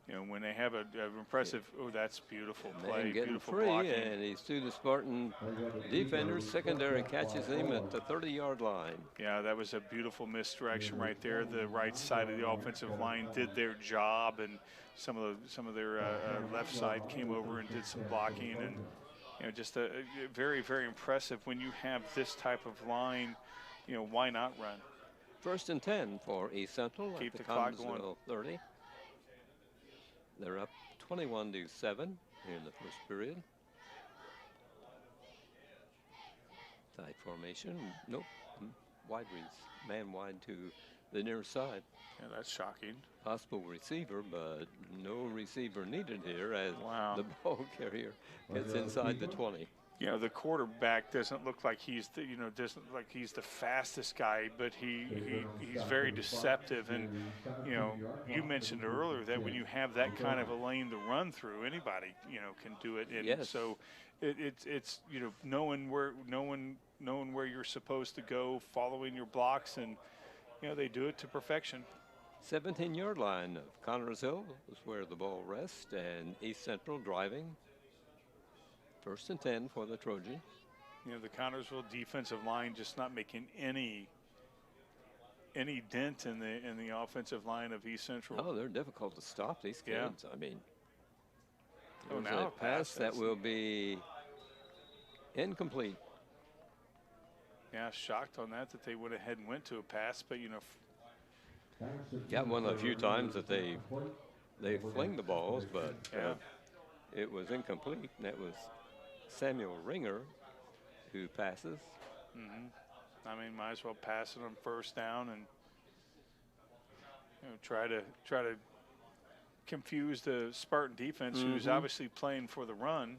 you know, when they have an impressive, that's beautiful play, beautiful free, blocking. And he's to the Spartan defenders. Secondary catches him at the 30-yard line. Yeah, that was a beautiful misdirection right there. The right side of the offensive line did their job, and some of their left side came over and did some blocking, and, you know, just a very, very impressive. When you have this type of line, you know, why not run? 1st and 10 for East Central. Keep at the clock going. 30. They're up 21-7 here in the first period. Tight formation. Nope. Wide reads. Man wide to the near side. Yeah, that's shocking. Possible receiver, but no receiver needed here as wow. the ball carrier gets inside the 20. You know, the quarterback doesn't look like he's the, you know, doesn't like he's the fastest guy, but he's very deceptive. And, you know, you mentioned earlier that when you have that kind of a lane to run through, anybody, you know, can do it. And yes. So it's you know, knowing where you're supposed to go, following your blocks, and, you know, they do it to perfection. 17-yard line of Connersville is where the ball rests, and East Central driving. 1st and 10 for the Trojans. You know, the Connersville defensive line just not making any dent in the offensive line of East Central. Oh, they're difficult to stop these kids. Yeah. I mean, now a pass that will be incomplete. Yeah, shocked on that they went ahead and went to a pass, but, you know, yeah, one of the few times that they fling the balls, but it was incomplete. And that was Samuel Ringer who passes. I mean, might as well pass it on 1st down and, you know, try to confuse the Spartan defense, who's obviously playing for the run.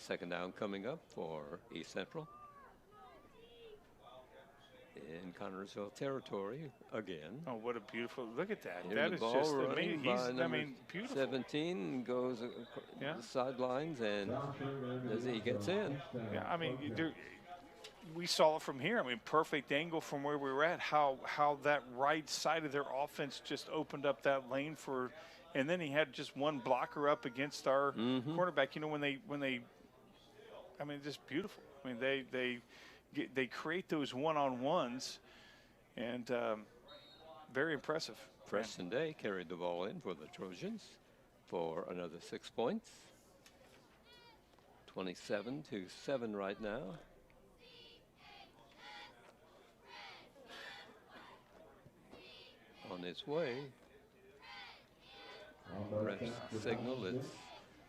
2nd down coming up for East Central in Connersville territory again. Oh, what a beautiful look at that! Here's that is just amazing. I mean, beautiful. 17 goes the sidelines, and as he gets in. Yeah, I mean, we saw it from here. I mean, perfect angle from where we were at. How that right side of their offense just opened up that lane for, and then he had just one blocker up against our quarterback. You know, when they, I mean, just beautiful. I mean, they create those one-on-ones, and very impressive. Preston Day carried the ball in for the Trojans for another 6 points. 27-7 right now. On its way. Ref's signal, it's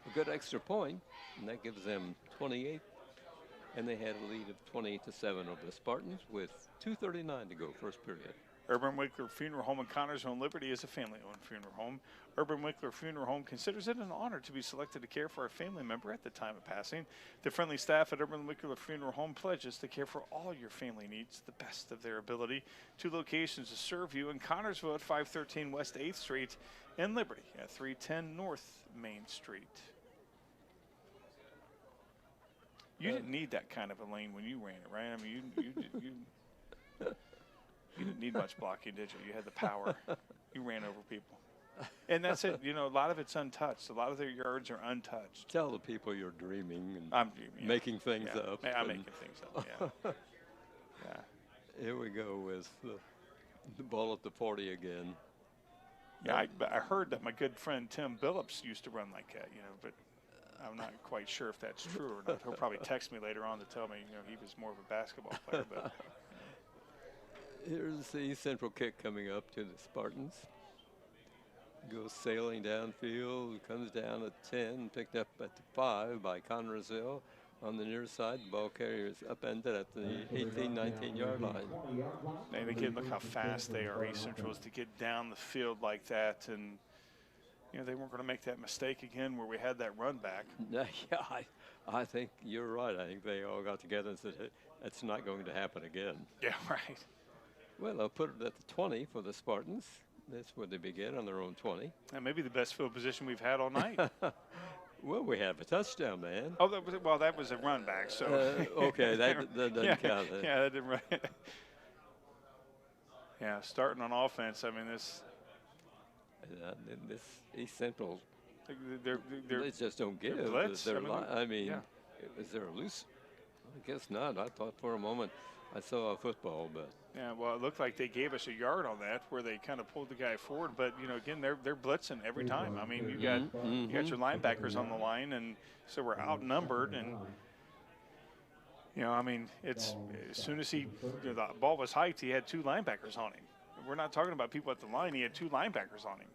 a good extra point, and that gives them 28 and they had a lead of 28-7 over the Spartans with 2:39 to go, first period. Urban Winkler Funeral Home in Connersville and Liberty is a family-owned funeral home. Urban Winkler Funeral Home considers it an honor to be selected to care for a family member at the time of passing. The friendly staff at Urban Winkler Funeral Home pledges to care for all your family needs to the best of their ability. 2 locations to serve you in Connersville at 513 West 8th Street and Liberty at 310 North Main Street. You didn't need that kind of a lane when you ran it, right? I mean, you didn't need much blocking, did you? You had the power. You ran over people. And that's it. You know, a lot of it's untouched. A lot of their yards are untouched. Tell the people you're dreaming and I'm dreaming, making things up. I'm making things up, yeah. Yeah. Here we go with the ball at the 40 again. Yeah, I heard that my good friend Tim Billups used to run like that, you know, but I'm not quite sure if that's true or not. He'll probably text me later on to tell me, you know, he was more of a basketball player. But here's the Central kick coming up to the Spartans. Goes sailing downfield, comes down at 10, picked up at the 5 by Connersville. On the near side, the ball carrier is upended at the 18, 19-yard line. And again, look how fast they are, East Centrals, to get down the field like that. And, you know, they weren't going to make that mistake again where we had that run back. Yeah, I think you're right. I think they all got together and said, hey, that's not going to happen again. Yeah, right. Well, I'll put it at the 20 for the Spartans. That's where they begin, on their own 20. And maybe the best field position we've had all night. Well, we have a touchdown, man. Oh, that was a run back. So okay, that doesn't count. Yeah, that didn't run. Yeah, starting on offense. I mean, this East Central, they just don't give. Blitz. I mean, yeah. Is there a loose? I guess not. I thought for a moment I saw a football, but. Yeah, well, it looked like they gave us a yard on that where they kind of pulled the guy forward. But, you know, again, they're blitzing every time. I mean, you got your linebackers on the line, and so we're outnumbered. And, you know, I mean, it's as soon as the ball was hiked, he had 2 linebackers on him. We're not talking about people at the line. He had 2 linebackers on him.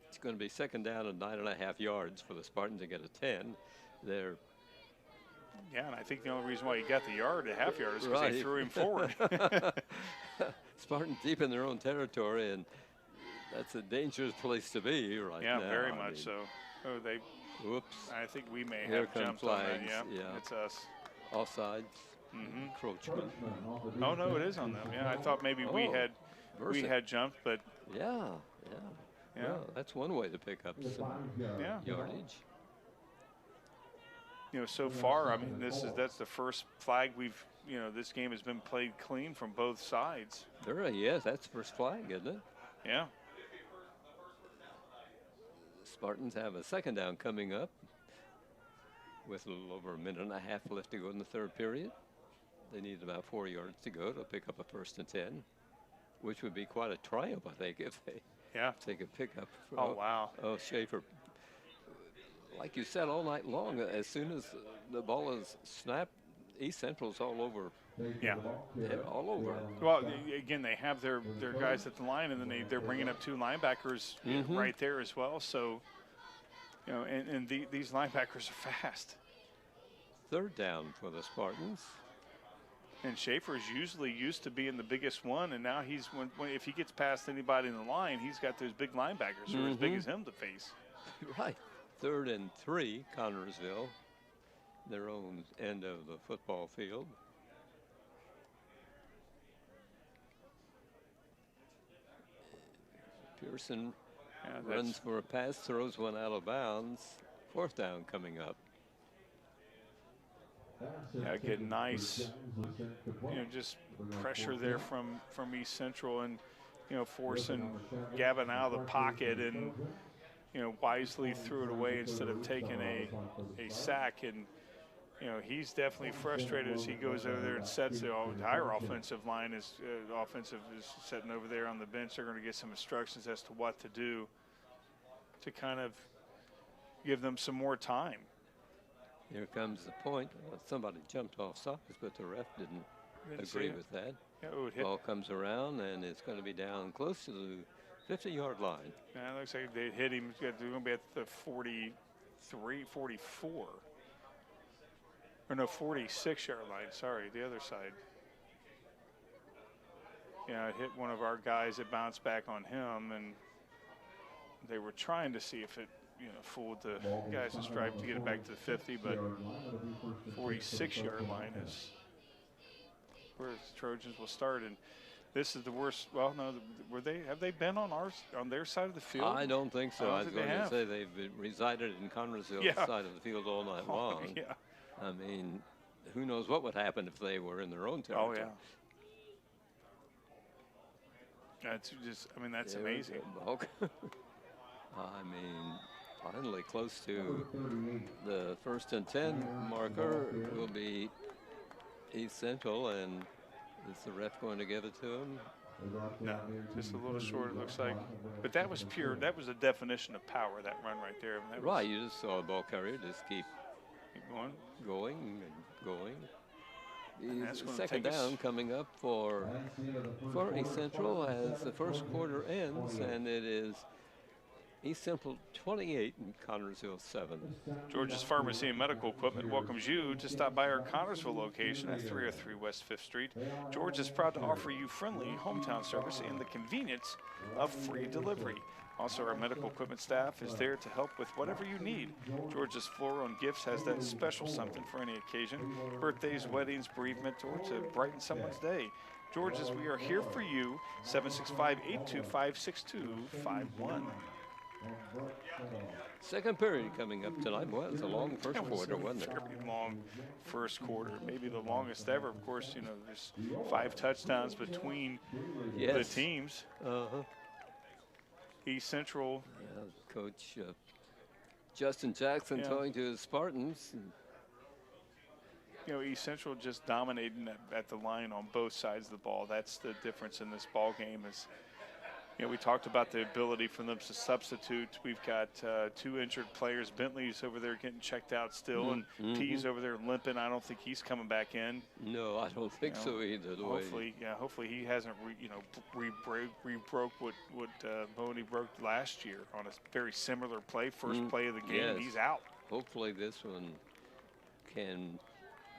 It's going to be second down and 9.5 yards for the Spartans to get a 10. They're Yeah, and I think the only reason why he got the yard, a half yard, is because they threw him forward. Spartans deep in their own territory, and that's a dangerous place to be right now. Yeah, very much so. Oh, they. Whoops. I think we may Here have jumped flags. on that. Yeah, it's us. Offsides. Encroachment. Oh no, it is on them. Yeah, I thought maybe we had jumped, but yeah. Well, that's one way to pick up some yardage. You know, so far, I mean, that's the first flag we've, you know, this game has been played clean from both sides. Yes, that's first flag, isn't it? Yeah. Spartans have a second down coming up with a little over a minute and a half left to go in the third period. They need about 4 yards to go to pick up a 1st and 10, which would be quite a triumph, I think, if they could pick up. Oh, wow. Oh, Schaefer. Like you said, all night long, as soon as the ball is snapped, East Central's all over. Yeah. They're all over. Well, again, they have their guys at the line, and then they're bringing up 2 linebackers right there as well. So, you know, and these linebackers are fast. Third down for the Spartans. And Schaefer's usually used to being the biggest one, and now if he gets past anybody in the line, he's got those big linebackers who are as big as him to face. Right. 3rd and 3, Connersville, their own end of the football field. Pearson runs for a pass, throws one out of bounds. 4th down coming up. Yeah, get nice, you know, just pressure there from East Central, and, you know, forcing Gavin out of the pocket, and, you know, wisely threw it away instead of taking a sack. And, you know, he's definitely frustrated as he goes over there and sets the entire offensive line is sitting over there on the bench. They're going to get some instructions as to what to do to kind of give them some more time. Here comes the point. Somebody jumped off sides, but the ref didn't agree with that. Yeah, ball comes around, and it's going to be down close to the 50-yard line. Yeah, it looks like they hit him. They're going to be at the 43, 44. or no, 46-yard line. Sorry, the other side. Yeah, it hit one of our guys. It bounced back on him, and they were trying to see if it, fooled the guys in stripe to get it back to the 50, but 46-yard line is where the Trojans will start. And this is the worst. Well, no, have they been on their side of the field? I don't think so. I was going to say they've resided in Connersville's side of the field all night long. Yeah. I mean, who knows what would happen if they were in their own territory. Oh, yeah. That's just, I mean, that's amazing. I mean, finally close to the 1st and 10 marker will be East Central, and is the ref going to give it to him? No, just a little short, it looks like. But that was pure, that was the definition of power, that run right there. That right, you just saw a ball carrier just keep going and going. And second down coming up for East Central as the first quarter ends, and it is East Central 28 and Connersville 7. George's Pharmacy and Medical Equipment welcomes you to stop by our Connersville location at 303 West 5th Street. George is proud to offer you friendly hometown service and the convenience of free delivery. Also, our medical equipment staff is there to help with whatever you need. George's Floral and Gifts has that special something for any occasion, birthdays, weddings, bereavement, or to brighten someone's day. George's, we are here for you, 765-825-6251. Second period coming up tonight. Well, it's a long first quarter, wasn't it? Very long first quarter, maybe the longest ever. Of course, there's 5 touchdowns between the teams. East Central. Yeah, Coach Justin Jackson talking to his Spartans. East Central just dominating at the line on both sides of the ball. That's the difference in this ball game. Is we talked about the ability for them to substitute. We've got 2 injured players. Bentley's over there getting checked out still, and P's over there limping. I don't think he's coming back in. No, I don't think so either. Hopefully he hasn't re-broke what Boney broke last year on a very similar play, first play of the game. He's out. Hopefully this one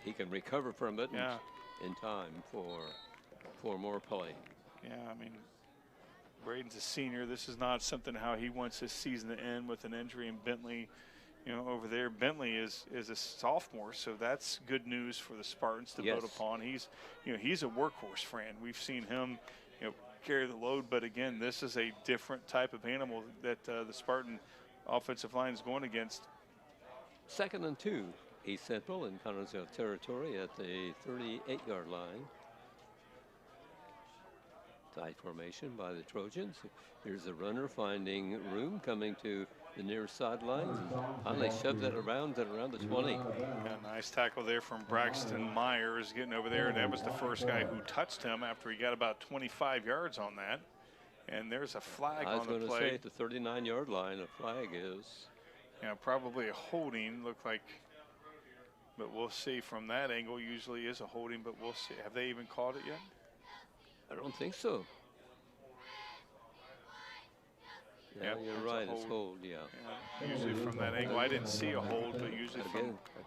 he can recover from it in time for more play. Yeah, I mean, Braden's a senior. This is not something how he wants his season to end with an injury. And Bentley, over there, Bentley is a sophomore, so that's good news for the Spartans to build upon. He's a workhorse, Fran. We've seen him, carry the load, but again, this is a different type of animal that the Spartan offensive line is going against. 2nd and 2, East Central in Connersville territory at the 38-yard line. Tight formation by the Trojans. Here's a runner finding room, coming to the near sidelines. Finally shoved it around the 20. Yeah, nice tackle there from Braxton Myers getting over there. And that was the first guy who touched him after he got about 25 yards on that. And there's a flag on the play. I was going to say at the 39-yard line, a flag is. Yeah, probably a holding, look like. But we'll see from that angle. Usually is a holding, but we'll see. Have they even called it yet? I don't think so. Yeah, you're right. It's hold. Yeah. Usually from that angle, I didn't see a hold, but usually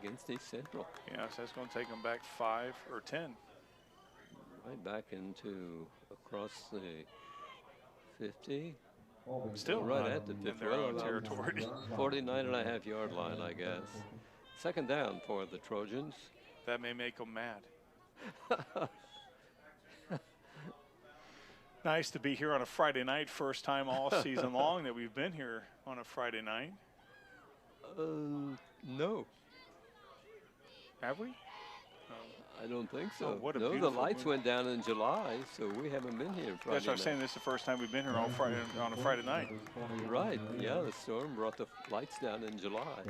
against East Central. Yeah, so that's going to take them back 5 or 10. Right back into across the 50. Still right at the 50. Well, territory. 49.5-yard line, I guess. Second down for the Trojans. That may make them mad. Nice to be here on a Friday night. First time all season long that we've been here on a Friday night. No. Have we? I don't think so. What a no, the lights went down in July, so we haven't been here Friday That's what I'm saying. This is the first time we've been here on a Friday night. Right. Yeah, the storm brought the lights down in July.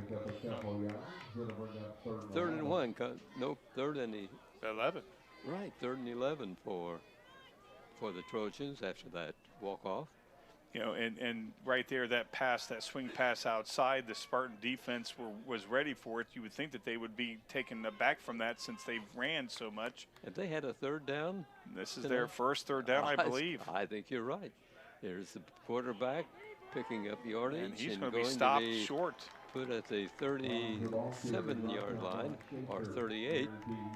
3rd and 1. Nope, 3rd and 11. Right, 3rd and 11 for the Trojans after that walk-off. And right there, that pass, that swing pass outside, the Spartan defense was ready for it. You would think that they would be taken aback from that since they've ran so much. Have they had a 3rd down? This is their first 3rd down, I believe. I think you're right. There's the quarterback picking up yardage. And he's going to be stopped short. put at the 37-yard line or 38.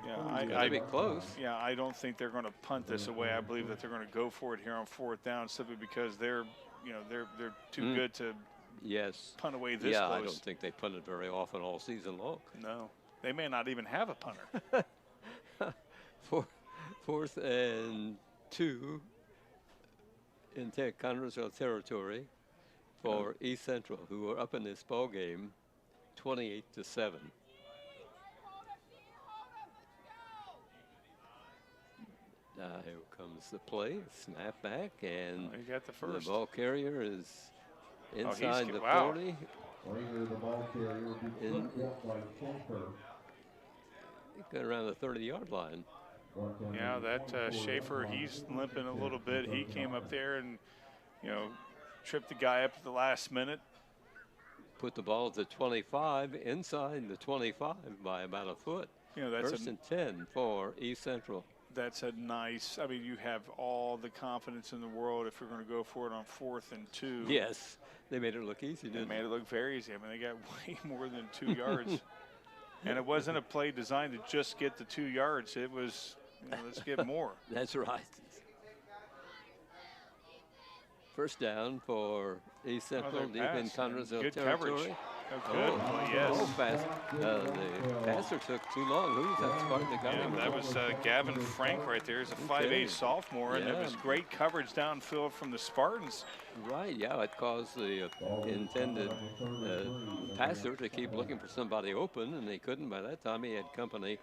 Yeah, Gotta be close. Yeah, I don't think they're going to punt this away. I believe that they're going to go for it here on 4th down, simply because they're too good to punt away this close. I don't think they punted very often all season long. No, they may not even have a punter. 4th and 2 in Connersville territory for East Central, who are up in this ball game 28-7. Here comes the play, snap back, and you got the first. The ball carrier is inside the 40. Got around the 30-yard line. Yeah, that Schaefer, he's limping a little bit. He came up there and, tripped the guy up at the last minute. Put the ball at the 25, inside the 25 by about a foot. That's 1st and 10 for East Central. That's a nice, you have all the confidence in the world if you're going to go for it on 4th and 2. Yes, they made it look easy, didn't they? They made it look very easy. They got way more than 2 yards. And it wasn't a play designed to just get the 2 yards. It was, let's get more. That's right. 1st down for East Central, deep in Connersville territory. Coverage. Oh, good. Yes. Fast. The passer took too long. Who was that Spartan that got him? That was Gavin Frank right there. He's a 5'8" sophomore, and it was great coverage downfield from the Spartans. Right, yeah, it caused the intended passer to keep looking for somebody open, and they couldn't. By that time, he had company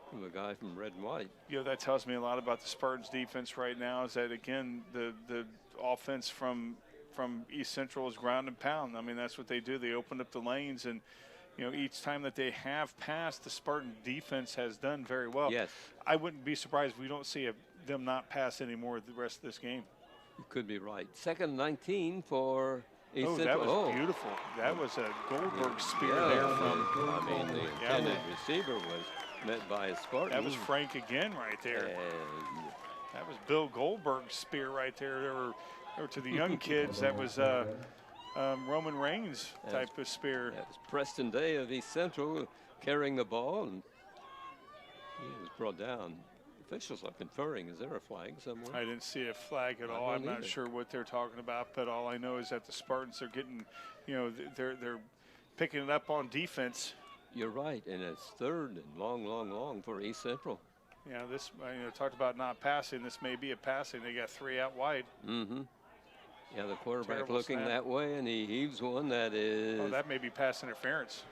from a guy from red and white. That tells me a lot about the Spartans' defense right now, is that, again, the offense from East Central is ground and pound. That's what they do. They opened up the lanes, and each time that they have passed, the Spartan defense has done very well. Yes. I wouldn't be surprised if we don't see them not pass anymore the rest of this game. You could be right. 2nd and 19 for East Central. That was beautiful. That was a Goldberg spear there from. The intended receiver was met by a Spartan. That was Frank again right there. And that was Bill Goldberg's spear right there. Or to the young kids, that was Roman Reigns type of spear. That was Preston Day of East Central carrying the ball, and he was brought down. Officials are conferring. Is there a flag somewhere? I didn't see a flag at all. I'm not sure what they're talking about, but all I know is that the Spartans are getting, they're picking it up on defense. You're right, and it's 3rd and long for East Central. Yeah, this talked about not passing. This may be a passing. They got 3 out wide. Mm-hmm. Yeah, the quarterback Terrible looking snap. that way, and he heaves one that is. Oh, that may be pass interference.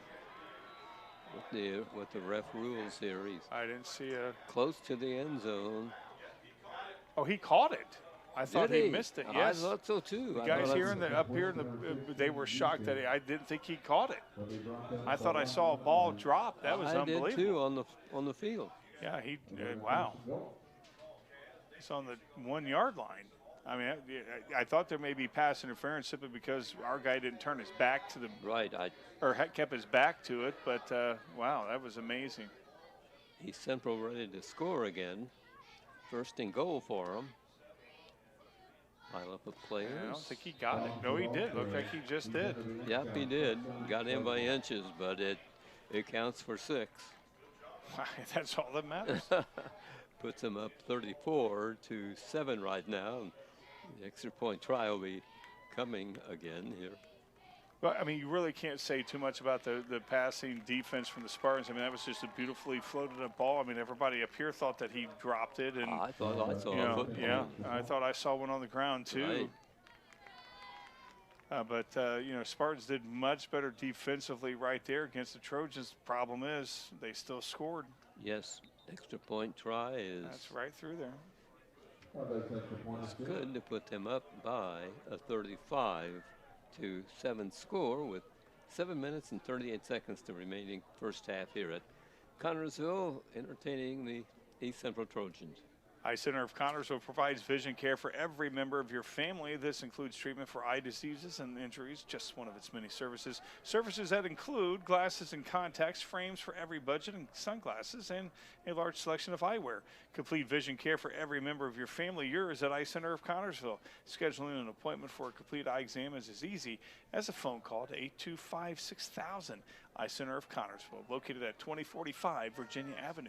What the ref rules here. I didn't see a. Close to the end zone. Oh, he caught it. I thought he missed it. Yes, I thought so too. The guys here up here they were shocked that I didn't think he caught it. I thought I saw a ball drop. That was unbelievable. I did too on the field. Yeah, wow. It's on the 1 yard line. I thought there may be pass interference simply because our guy didn't turn his back to the right. Or kept his back to it. But wow, that was amazing. East Central ready to score again. 1st and goal for him. Pile up of players. I don't think he got it. No, he did. Looked like he just did. Yep, he did. Got in by inches, but it counts for 6. That's all that matters. Puts them up 34-7 right now. The extra point try will be coming again here. Well, you really can't say too much about the passing defense from the Spartans. That was just a beautifully floated up ball. everybody up here thought that he dropped it. And I thought I saw a football. Yeah, I thought I saw one on the ground too. Right. But Spartans did much better defensively right there against the Trojans. Problem is, they still scored. Yes, extra point try is. That's right through there. It's good to put them up by a 35-7 score with 7 minutes and 38 seconds to remaining first half here at Connersville, entertaining the East Central Trojans. Eye Center of Connersville provides vision care for every member of your family. This includes treatment for eye diseases and injuries, just one of its many services. Services that include glasses and contacts, frames for every budget, and sunglasses, and a large selection of eyewear. Complete vision care for every member of your family. Yours at Eye Center of Connersville. Scheduling an appointment for a complete eye exam is as easy as a phone call to 825-6000. Eye Center of Connersville, located at 2045 Virginia Avenue.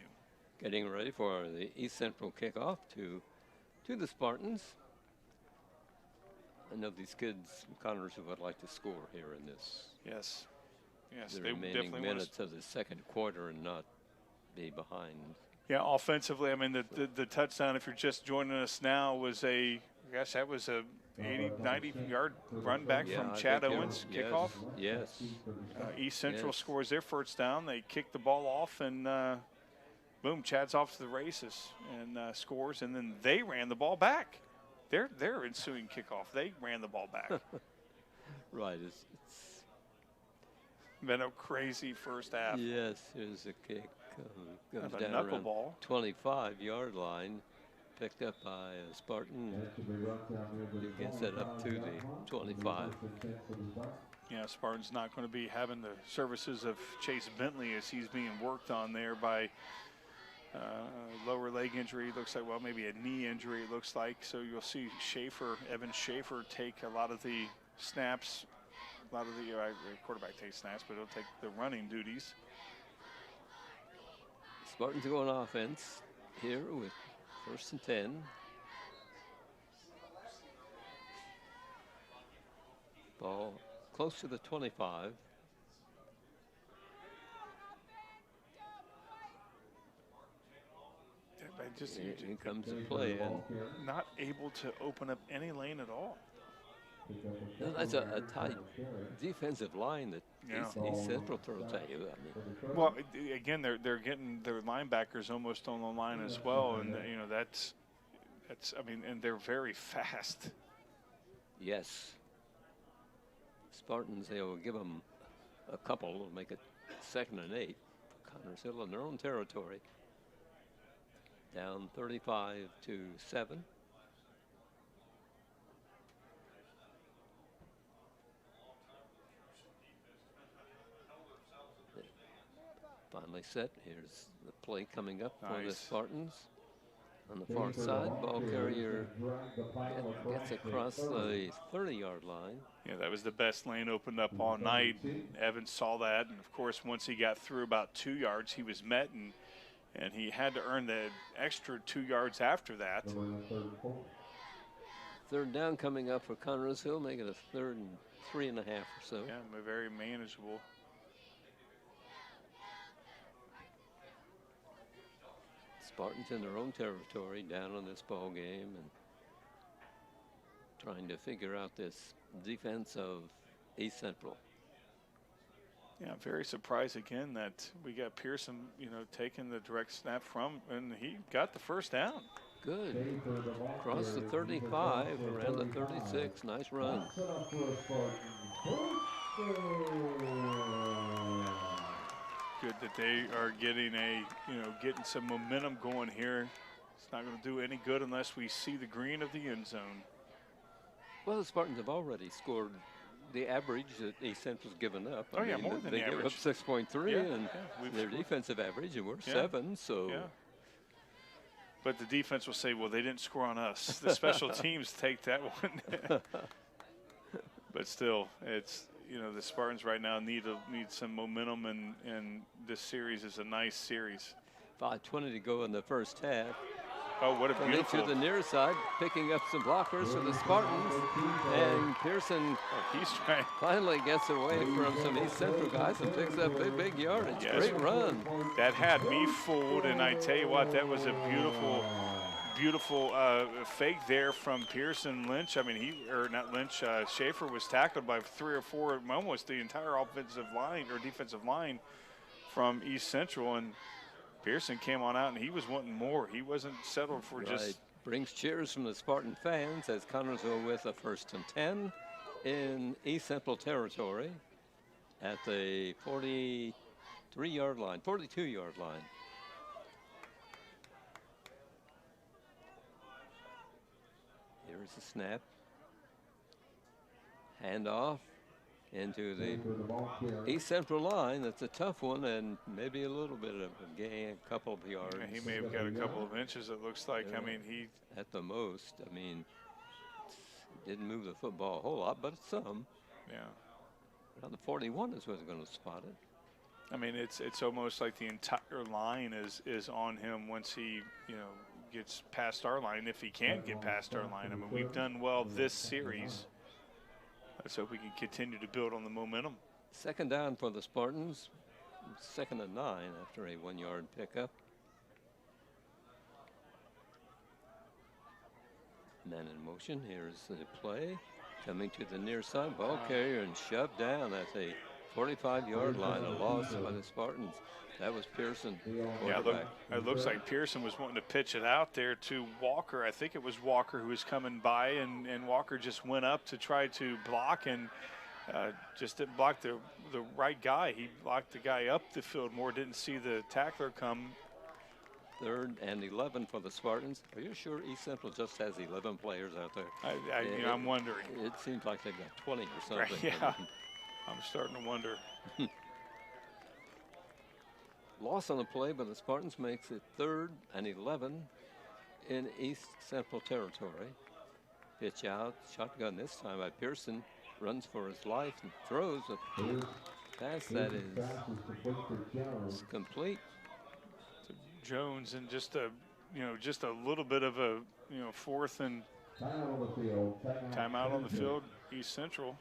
Getting ready for the East Central kickoff to the Spartans. I know these kids in Connersville would like to score here in this. Yes. Yes, the they remaining definitely minutes of the second quarter and not be behind. Yeah, offensively, I mean, the touchdown, if you're just joining us now, was a 80, 90-yard run back from Chad Owens, kickoff. Yes. East Central scores their first down. They kick the ball off, and boom, Chad's off to the races and scores, and then they ran the ball back. Their ensuing kickoff, they ran the ball back. Right. It's been a crazy first half. Yes, here's a kick. Goes a down knuckle around ball. 25-yard line, picked up by a Spartan. Who gets it up to the 25. Yeah, Spartan's not going to be having the services of Chase Bentley as he's being worked on there by lower leg injury. Looks like, well, maybe a knee injury, it looks like. So you'll see Evan Schaefer take a lot of the snaps. A lot of the quarterback takes snaps, but he'll take the running duties. Spartans go on offense here with 1st and 10. Ball close to the 25. Here comes the play in. Not able to open up any lane at all. No, that's a tight defensive line that East Central throws at you. I mean, well, again, they're getting their linebackers almost on the line as well, and you know that's I mean, and they're very fast. Yes. Spartans, they will give them a couple. Will make it 2nd and 8. Connersville in their own territory. Down 35-7. Finally set. Here's the play coming up for the Spartans. On the far side, ball carrier gets across the 30-yard line. Yeah, that was the best lane opened up all night. Evans saw that, and of course, once he got through about 2 yards, he was met, and he had to earn the extra 2 yards after that. 3rd down coming up for Connersville, making it a 3rd and 3.5 or so. Yeah, very manageable. Spartans in their own territory down on this ball game and trying to figure out this defense of East Central. Yeah, I'm very surprised again that we got Pearson, taking the direct snap from, and he got the first down. Good. Across the 35, around the 36. Nice run. Good that they are getting getting some momentum going here. It's not going to do any good unless we see the green of the end zone. Well, the Spartans have already scored the average that East Central's given up. More than the they average. They gave up 6.3, and their defensive average, and we're 7, so. Yeah. But the defense will say, well, they didn't score on us. The special teams take that one. But still, it's, the Spartans right now need some momentum, and this series is a nice series. 5:20 to go in the first half. Oh, what a beautiful. To the near side, picking up some blockers for the Spartans. And Pearson finally gets away from some East Central guys and picks up a big yardage. Yes. Great run. That had me fooled, and I tell you what, that was a beautiful fake there from Pearson. Lynch, I mean, Schaefer was tackled by 3 or 4, almost the entire offensive line or defensive line from East Central, and Pearson came on out, and he was wanting more. He wasn't settled for just. Brings cheers from the Spartan fans as Connersville with a 1st and 10 in East Central territory at the 42-yard line. Here's the snap. Handoff into the East Central line. That's a tough one, and maybe a little bit of a gain, a couple of yards. Yeah, he may have got a couple of inches, it looks like. Yeah, I mean, he at the most. I mean, didn't move the football a whole lot, but some. Yeah. Around the 41 is where they're going to spot it. I mean, it's almost like the entire line is on him once he, gets past our line, if he can get past our line. I mean, we've done well this series. Let's hope we can continue to build on the momentum. Second down for the Spartans. 2nd and 9 after a 1-yard pickup. Man in motion. Here's the play. Coming to the near side. Ball carrier and shoved down at the 45-yard line. A loss by the Spartans. That was Pearson. Yeah, it looks like Pearson was wanting to pitch it out there to Walker. I think it was Walker who was coming by, and Walker just went up to try to block and just didn't block the right guy. He blocked the guy up the field more, didn't see the tackler come. 3rd and 11 for the Spartans. Are you sure East Central just has 11 players out there? I'm wondering. It seems like they've got 20 or something. Right, yeah, I'm starting to wonder. Loss on the play, but the Spartans makes it 3rd and 11 in East Central territory. Pitch out, shotgun this time by Pearson. Runs for his life and throws a pass that is complete. To Jones, and just a little bit of a 4th and timeout on the field. East Central.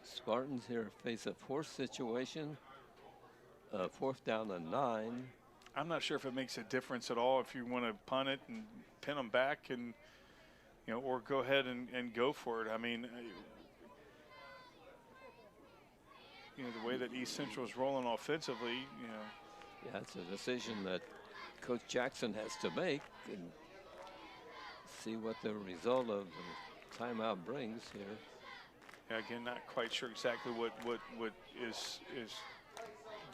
Spartans here face a 4th situation. 4th down and 9. I'm not sure if it makes a difference at all if you want to punt it and pin them back and, or go ahead and go for it. I mean, the way that East Central is rolling offensively, Yeah, it's a decision that Coach Jackson has to make and see what the result of the timeout brings here. Yeah, again, not quite sure exactly what is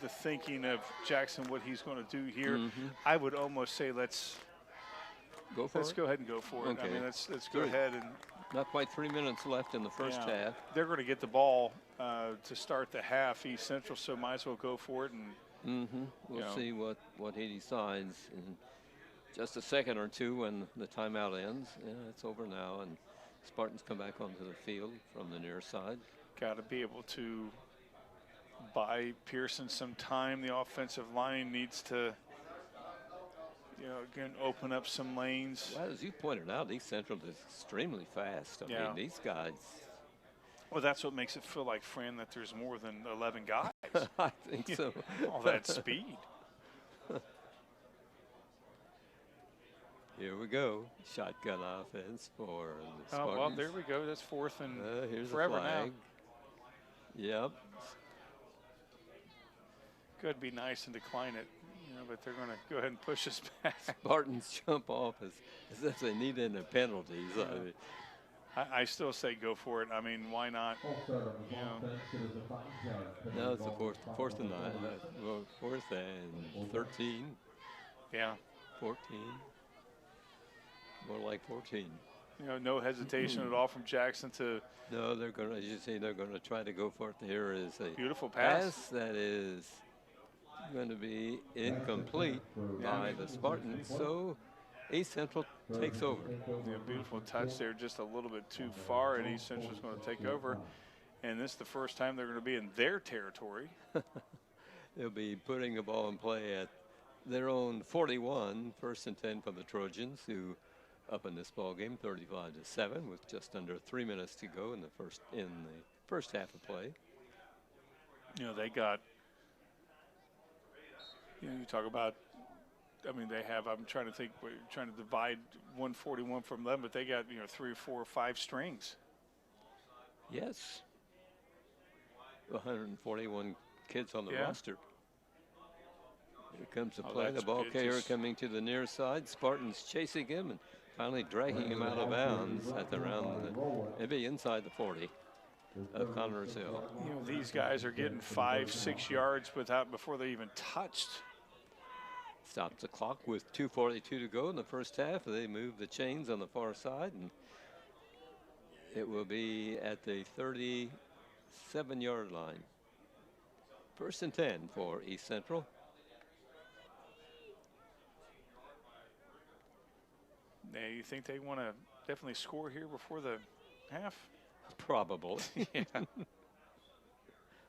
the thinking of Jackson, what he's going to do here. I would almost say let's go ahead and go for it. Okay. I mean, let's go ahead and. Not quite 3 minutes left in the first half. They're going to get the ball to start the half, East Central, so might as well go for it. And we'll see what he decides in just a second or two when the timeout ends. Yeah, it's over now, and Spartans come back onto the field from the near side. Got to be able to buy Pearson some time. The offensive line needs to, again, open up some lanes. Well, as you pointed out, East Central is extremely fast. I mean, these guys. Well, that's what makes it feel like, Fran, that there's more than 11 guys. I think so. All that speed. Here we go. Shotgun offense for the Spartans. Oh, well, there we go. That's 4th and here's forever the flag. Now. Yep. Could be nice and decline it, but they're going to go ahead and push us back. Spartans jump off as if they need any penalties. I still say go for it. I mean, why not? Now it's the 4th and 9. 4th and 13. Yeah. 14. More like 14. No hesitation at all from Jackson to. No, they're going to, as you say, they're going to try to go for it. Here is a beautiful pass that is going to be incomplete by the Spartans. So East Central takes over. Yeah, beautiful touch there, just a little bit too far, and East Central is going to take over. And this is the first time they're going to be in their territory. They'll be putting the ball in play at their own 41, 1st and 10 for the Trojans, who up in this ball game 35-7 with just under 3 minutes to go in the first half of play. They got. You talk about. I mean, they have. I'm trying to think. We're trying to divide 141 from them, but they got 3 or 4 or 5 strings. Yes. 141 kids on the roster. Here comes the play. The ball carrier coming to the near side. Spartans chasing him and finally dragging him out of bounds at maybe inside the 40 of Connersville. These guys are getting 5-6 yards before they even touched Stops the clock with 2:42 to go in the first half. They move the chains on the far side, and it will be at the 37-yard line. 1st and 10 for East Central. Now, you think they want to definitely score here before the half? Probably. Yeah.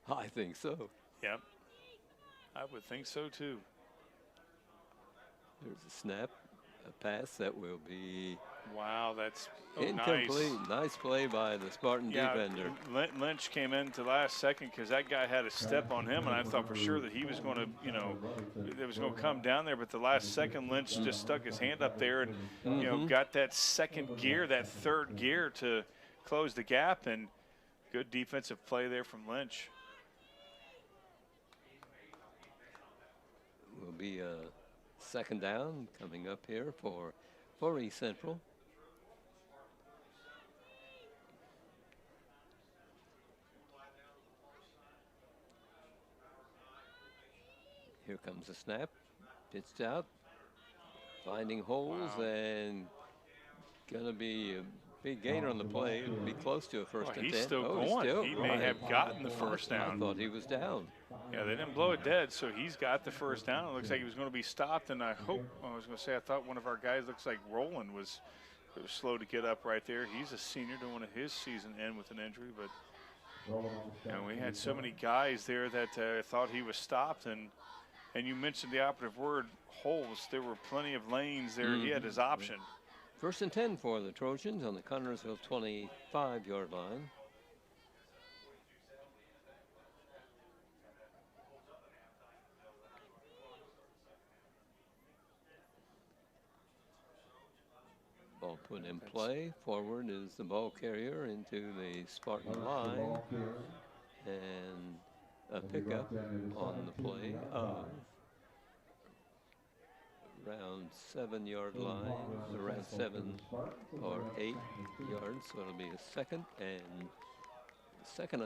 I think so. Yep. I would think so, too. There's a snap, a pass that will be Wow, that's incomplete. nice. Nice play by the Spartan defender. Lynch came in to last second because that guy had a step on him, and I thought for sure that he was going to, you know, it was going to come down there. But the last second, Lynch just stuck his hand up there and, you know, got that second gear, that third gear to close the gap. And good defensive play there from Lynch. Will be a 2nd down coming up here for East Central. Here comes the snap, pitched out, finding holes, and gonna be a big gainer on the play. It'll be close to a 1st and 10. He's still going. He may have gotten the first down. I thought he was down. Yeah, they didn't blow it dead, so he's got the first down. It looks like he was going to be stopped, and I was going to say, I thought one of our guys, looks like Roland, was slow to get up right there. He's a senior, don't want his season end with an injury, but you know, we had so many guys there that thought he was stopped, and you mentioned the operative word, holes. There were plenty of lanes there. He had his option. 1st and 10 for the Trojans on the Connersville 25-yard line. Ball put in play. Forward is the ball carrier into the Spartan line. And a pickup on the play of around 7-yard line, around 7 or 8 yards. So it'll be a 2nd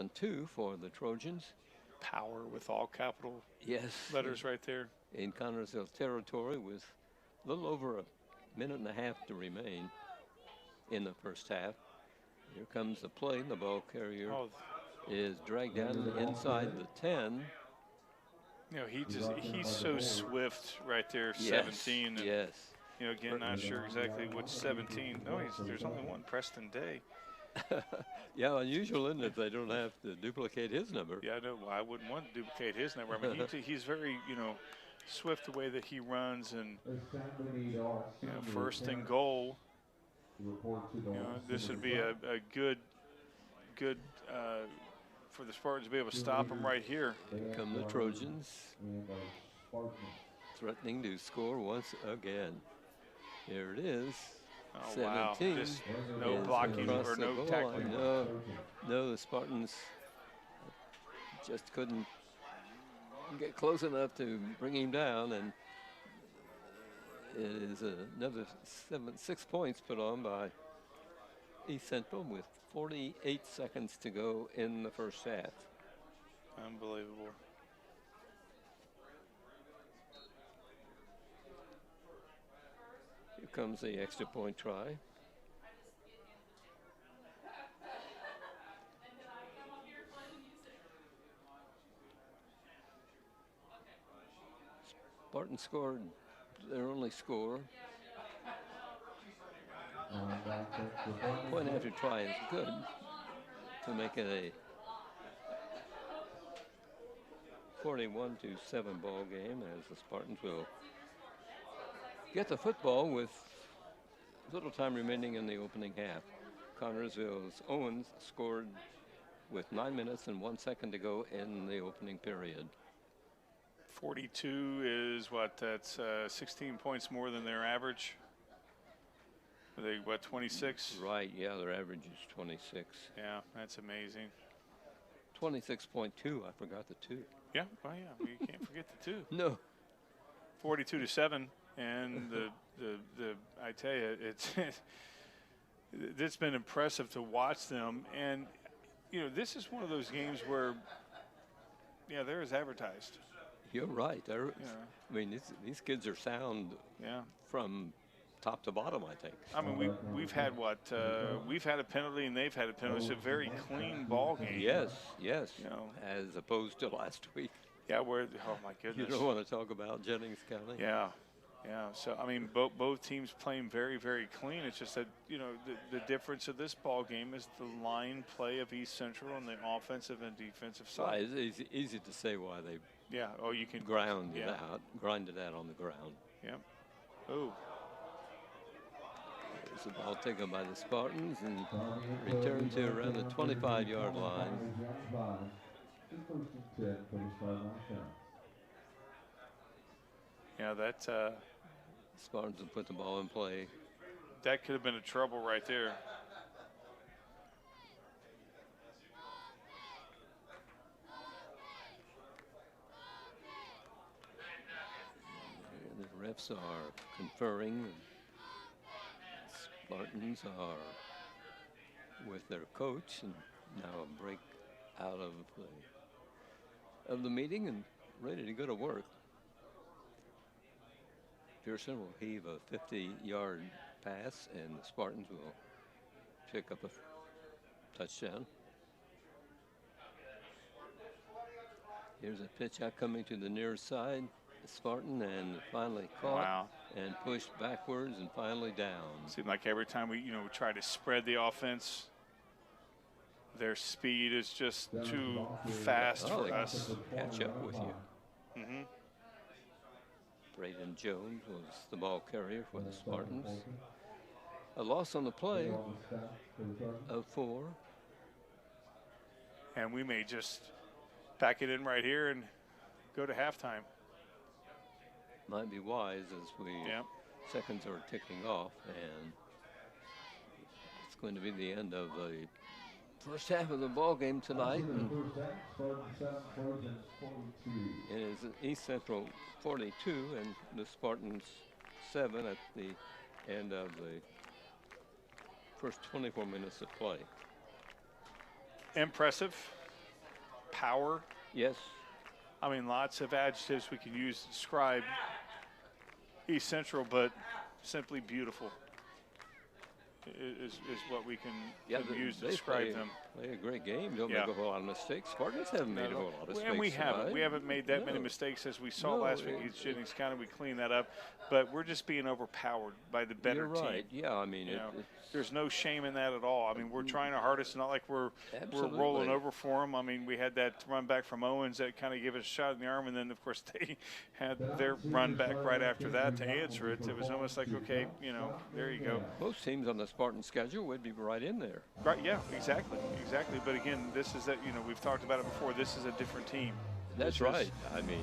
and 2 for the Trojans. Power with all capital letters right there. In Connersville territory with a little over a minute and a half to remain in the first half. Here comes the play. The ball carrier is dragged down inside the 10. You know, he's so swift right there, Yes, 17. And, yes. you know, again, not sure exactly which 17. No, there's only one, Preston Day. Yeah, unusual, isn't it? They don't have to duplicate his number. Yeah, I know. Well, I wouldn't want to duplicate his number. I mean, he's very, you know, swift the way that he runs, and you know, 1st and goal. You know, this would be a good for the Spartans to be able to stop them right here. Here come the Trojans, threatening to score once again. Here it is. Oh, 17. wow. Just no blocking or no tackling. No, the Spartans just couldn't get close enough to bring him down, and it is another 6 points put on by East Central with 48 seconds to go in the first half. Unbelievable. Here comes the extra point try. Spartan scored their only score. Point after try is good to make it a 41-7 ball game, as the Spartans will get the football with little time remaining in the opening half. Connersville's Owens scored with 9 minutes and 1 second to go in the opening period. 42 is what? That's 16 points more than their average. Are they, what, 26? Right, yeah, their average is 26. Yeah, that's amazing. 26.2, I forgot the 2. Yeah, oh yeah, you can't forget the 2. No. 42-7, and the I tell you, it's been impressive to watch them. And you know, this is one of those games where, yeah, they're as advertised. You're right. Yeah. I mean, these kids are sound Yeah. from top to bottom, I think. I mean, we've had what we've had a penalty and they've had a penalty. It's a very clean ball game. Yes, yes. You know. As opposed to last week. Yeah, oh my goodness. You don't want to talk about Jennings County. Yeah. Yeah, so I mean, both teams playing very, very clean. It's just that, you know, the difference of this ball game is the line play of East Central on the offensive and defensive side. Well, it's easy to say why they you can grind it out on the ground. Yeah. Oh. There's the ball taken by the Spartans and returned to around the 25-yard line. Yeah, that Spartans have put the ball in play. That could have been a trouble right there. The refs are conferring. Spartans are with their coach, and now a break out of the meeting and ready to go to work. Pearson will heave a 50-yard pass, and the Spartans will pick up a touchdown. Here's a pitch out coming to the near side. Spartan, and finally caught and pushed backwards and finally down. Seemed like every time we try to spread the offense, their speed is just too fast for us. Catch up with you. Mm-hmm. Braden Jones was the ball carrier for the Spartans. A loss on the play of 4. And we may just pack it in right here and go to halftime. Might be wise as seconds are ticking off, and it's going to be the end of the first half of the ball game tonight. And it is East Central 42 and the Spartans 7 at the end of the first 24 minutes of play. Impressive. Power. Yes. I mean, lots of adjectives we could use to describe East Central, but simply beautiful is what we can use to describe them. Play a great game. Don't make a whole lot of mistakes. Spartans haven't made a whole lot of mistakes. And we haven't. We haven't made that many mistakes as we saw last week against Jennings County. We cleaned that up, but we're just being overpowered by the better team. You're right. Yeah, I mean, there's no shame in that at all. I mean, we're trying our hardest. It's not like we're rolling over for them. I mean, we had that run back from Owens that kind of gave us a shot in the arm, and then of course they had their run back right after that to answer it. It was almost like, okay, there you go. Most teams on the Spartan schedule would be right in there. Right? Yeah, exactly. But again, this is that we've talked about it before. This is a different team. That's right. I mean,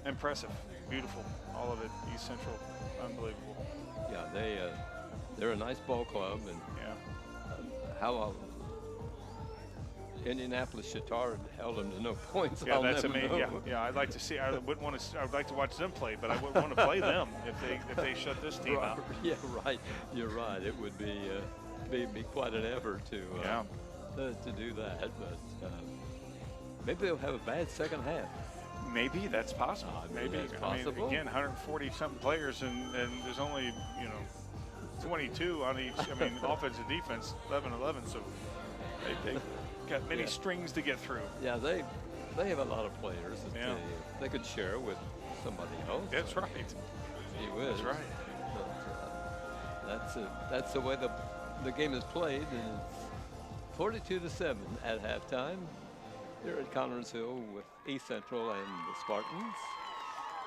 impressive, beautiful, all of it. East Central, unbelievable. Yeah, they're a nice ball club, and how Indianapolis Chittard held them to no points. Yeah, that's amazing. Yeah, I'd like to see. I would like to watch them play, but I wouldn't want to play them if they shut this team out. Yeah, right. You're right. It would be quite an effort to do that, but maybe they'll have a bad second half. Maybe that's possible. Maybe that's possible. I mean, again, 140-something players, and there's only 22 on each. I mean, offense and defense, 11-11. So they got many strings to get through. Yeah, they have a lot of players that they could share with somebody else. That's right. That's right. But, that's the way the game is played, and it's 42-7 at halftime. Here at Connersville with East Central and the Spartans.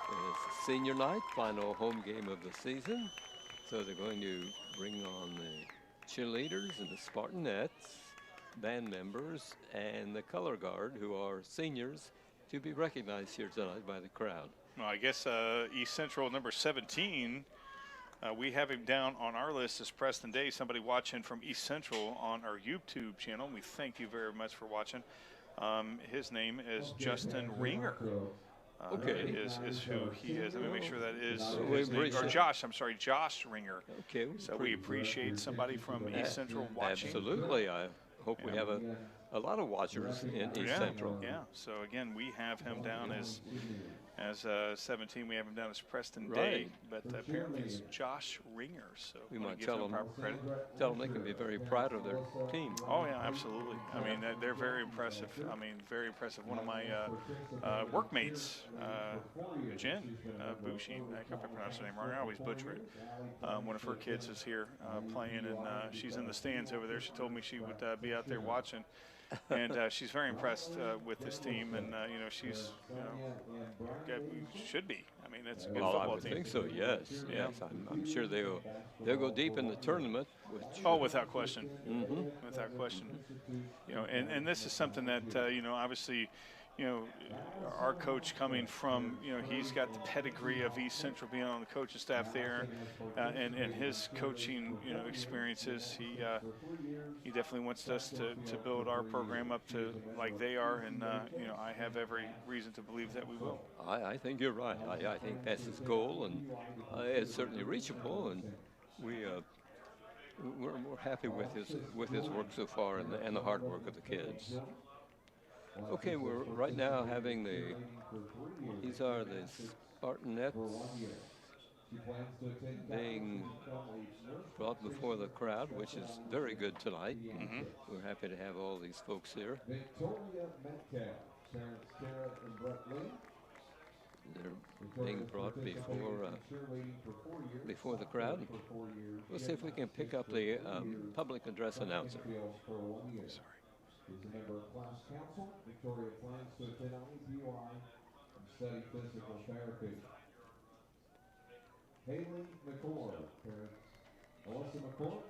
It's senior night, final home game of the season. So they're going to bring on the cheerleaders and the Spartanettes, band members, and the color guard, who are seniors, to be recognized here tonight by the crowd. Well, I guess East Central number 17, we have him down on our list as Preston Day, somebody watching from East Central on our YouTube channel. We thank you very much for watching. His name is Justin Ringer. Is who he is. Let me make sure that is his name. Or Josh, I'm sorry, Josh Ringer. Okay. So we appreciate somebody from East Central watching. Absolutely. hope we have a lot of watchers in East Central. Yeah. So again, we have him down as 17. We have him down as Preston Day, Right. but apparently it's Josh Ringer. So We wanna might give tell him them, proper credit. they can be very proud of their team. Oh yeah, absolutely. I mean, they're very impressive. I mean, very impressive. One of my workmates, Jen Bushi, I hope I pronounced her name wrong. I always butcher it. One of her kids is here playing, and she's in the stands over there. She told me she would be out there watching, and she's very impressed with this team. And you know, she's should be. I mean, it's a good Well, I football would team. think so. Yes, yes. I'm sure they'll go deep in the tournament. Which, Oh, without question. Without question. You know, and this is something that you know, obviously, you know, our coach coming from, you know, he's got the pedigree of East Central being on the coaching staff there, and his coaching, you know, experiences. He definitely wants us to build our program up to like they are, and you know, I have every reason to believe that we will. I think you're right. I think that's his goal, and it's certainly reachable. And we're happy with his work so far, and the hard work of the kids. Okay, we're right now having these are the Spartanettes being brought before the crowd, which is very good tonight. We're happy to have all these folks here. They're being brought before the crowd. We'll see if we can pick up the public address announcer. Sorry. He's a member of class council. Victoria plans to attend IEPUI and study physical therapy. Haley McCord, parents. Melissa McCord.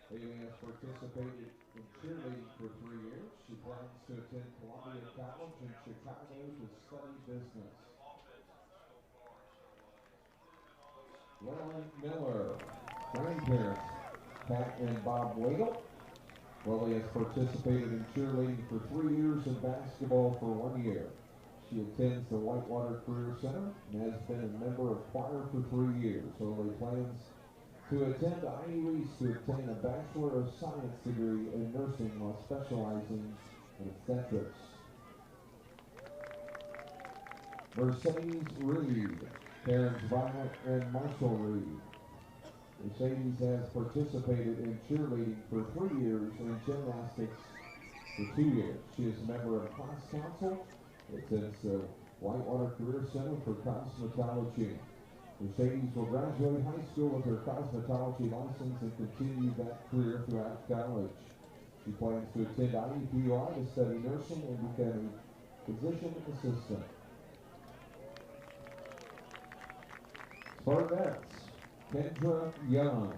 Haley has participated in cheerleading for 3 years. She plans to attend Columbia College in Chicago to study business. Lily Miller, grandparents, Pat and Bob Wagle. Lily has participated in cheerleading for 3 years and basketball for 1 year. She attends the Whitewater Career Center and has been a member of choir for 3 years. Lily plans to attend IUE's to obtain a Bachelor of Science degree in nursing while specializing in obstetrics. Mercedes Reed, parents Violet and Marshall Reed. Mercedes has participated in cheerleading for 3 years and gymnastics for 2 years. She is a member of class council. Attends the Whitewater Career Center for cosmetology. Mercedes will graduate high school with her cosmetology license and continue that career throughout college. She plans to attend IEPUI to study nursing and become a physician assistant. Spartanettes. Kendra Young,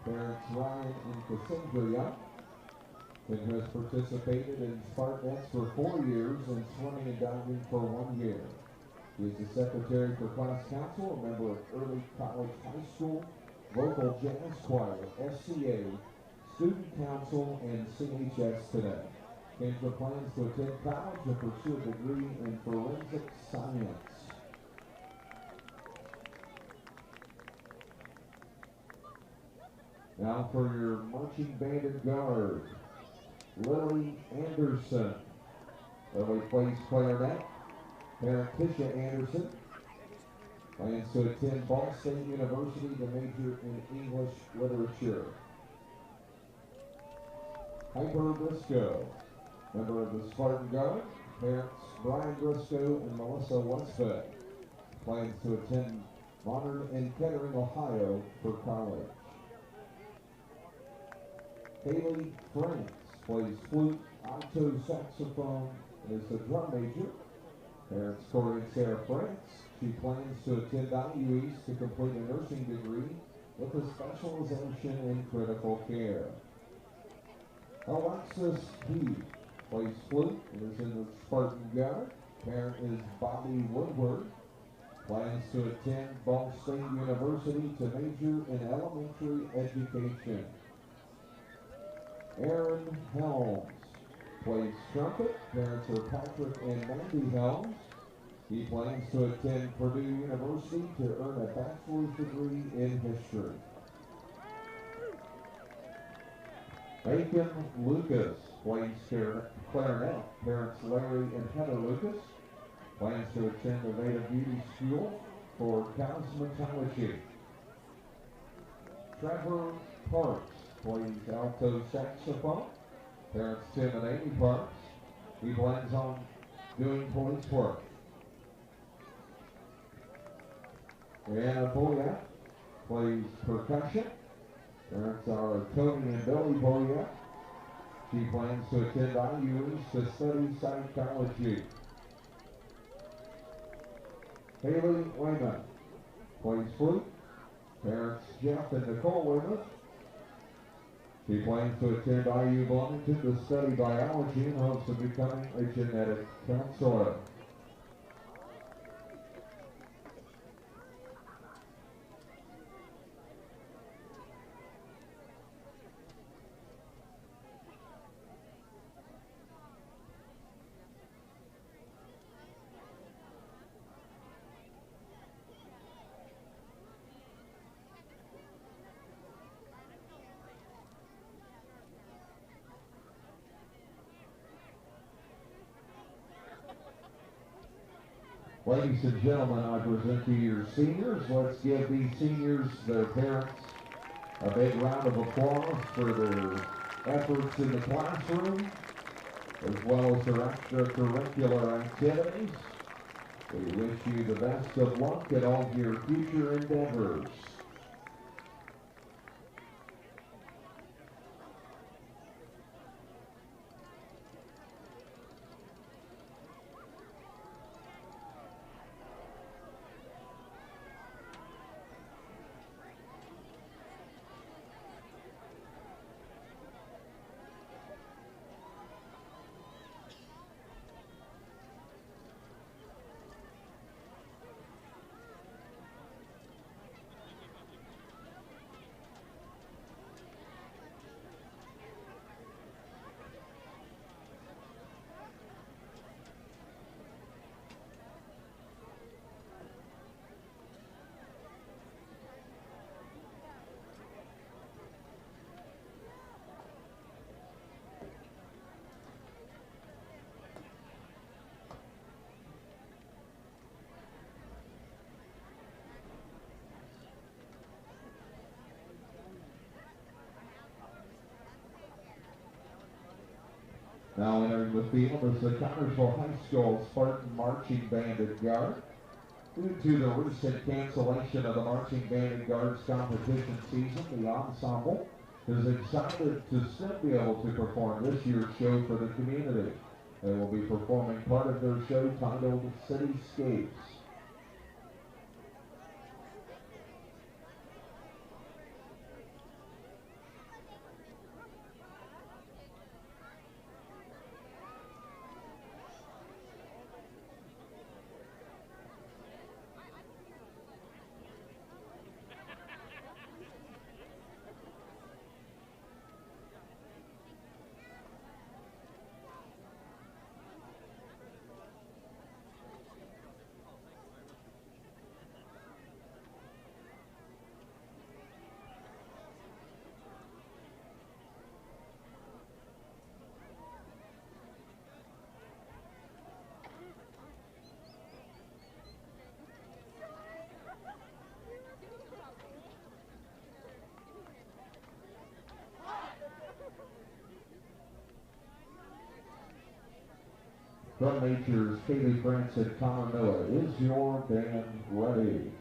parents Ryan and Cassandra Young. Kendra has participated in Spartanettes for 4 years and swimming and diving for 1 year. She is the secretary for class council, a member of early college high school, local jazz choir, SCA, student council, and CHS today. Kendra plans to attend college and pursue a degree in forensic science. Now for your marching banded guard, Lily Anderson. Lily plays clarinet. Parent Tisha Anderson plans to attend Ball State University to major in English literature. Piper Briscoe, member of the Spartan Guard. Parents Brian Briscoe and Melissa Westbeck. Plans to attend Modern in Kettering, Ohio for college. Haley Franks plays flute, alto saxophone, and is a drum major. Parents Corey and Sarah Franks. She plans to attend IUE's to complete a nursing degree with a specialization in critical care. Alexis Heath plays flute and is in the Spartan Guard. Parent is Bobby Woodward. Plans to attend Ball State University to major in elementary education. Aaron Helms plays trumpet. Parents are Patrick and Mandy Helms. He plans to attend Purdue University to earn a bachelor's degree in history. Aiken Lucas plays clarinet. Parents Larry and Heather Lucas. Plans to attend the Veda Beauty School for cosmetology. Trevor Parks plays alto saxophone. Parents Tim and Amy Parks. He plans on doing police work. Brianna Boyak plays percussion. Parents are Tony and Billy Boyak. She plans to attend IU East to study psychology. Haley Wayman plays flute. Parents Jeff and Nicole Wayman. She plans to attend IU Bloomington to study biology and hopes of becoming a genetic counselor. Ladies and gentlemen, I present to you your seniors. Let's give these seniors, their parents, a big round of applause for their efforts in the classroom, as well as their extracurricular activities. We wish you the best of luck in all your future endeavors. Now entering the field is the Connersville High School Spartan Marching Band and Guard. Due to the recent cancellation of the Marching Band and Guards competition season, the ensemble is excited to still be able to perform this year's show for the community. They will be performing part of their show titled Cityscapes. Drum majors Kaylee France and Connor Miller. Is your band ready?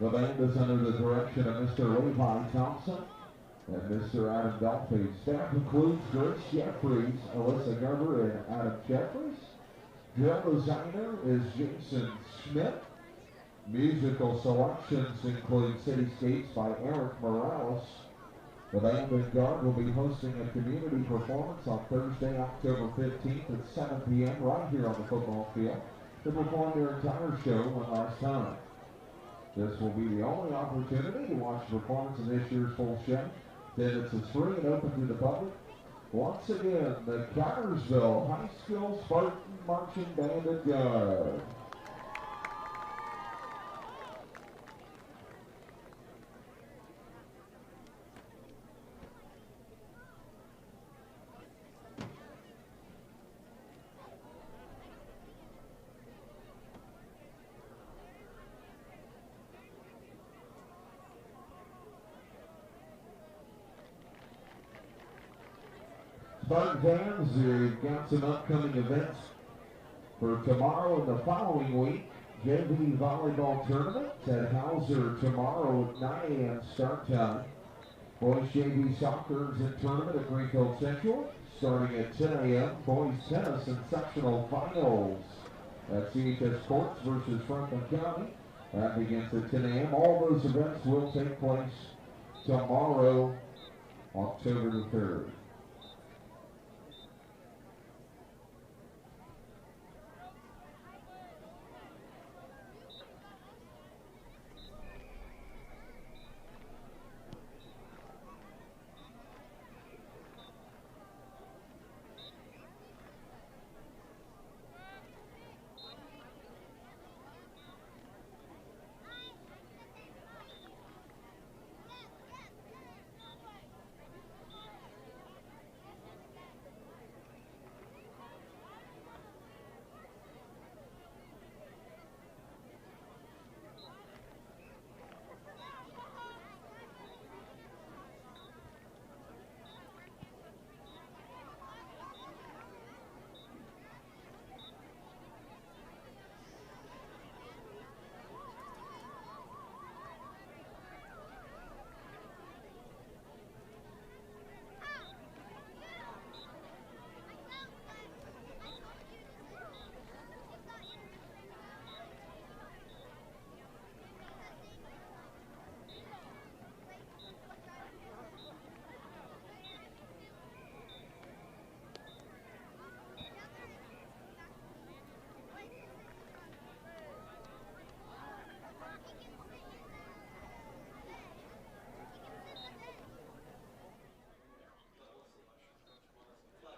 The band is under the direction of Mr. Levi Thompson and Mr. Adam Galpage. Staff includes Grace Jeffries, Alyssa Gerber, and Adam Jeffries. Drill designer is Jason Schmidt. Musical selections include Cityscapes by Eric Morales. The band and guard will be hosting a community performance on Thursday, October 15th at 7 p.m. right here on the football field to perform their entire show one last time. This will be the only opportunity to watch the performance of this year's full show. Attendance is free and open to the public. Once again, the Connersville High School Spartan Marching Band and Guard. Spartan fans, we've got some upcoming events for tomorrow and the following week. JV volleyball tournament at Hauser tomorrow at 9 a.m. start time. Boys JV soccer is in tournament at Greenfield Central starting at 10 a.m. Boys tennis and sectional finals at CHS Courts versus Franklin County. That begins at 10 a.m. All those events will take place tomorrow, October the 3rd.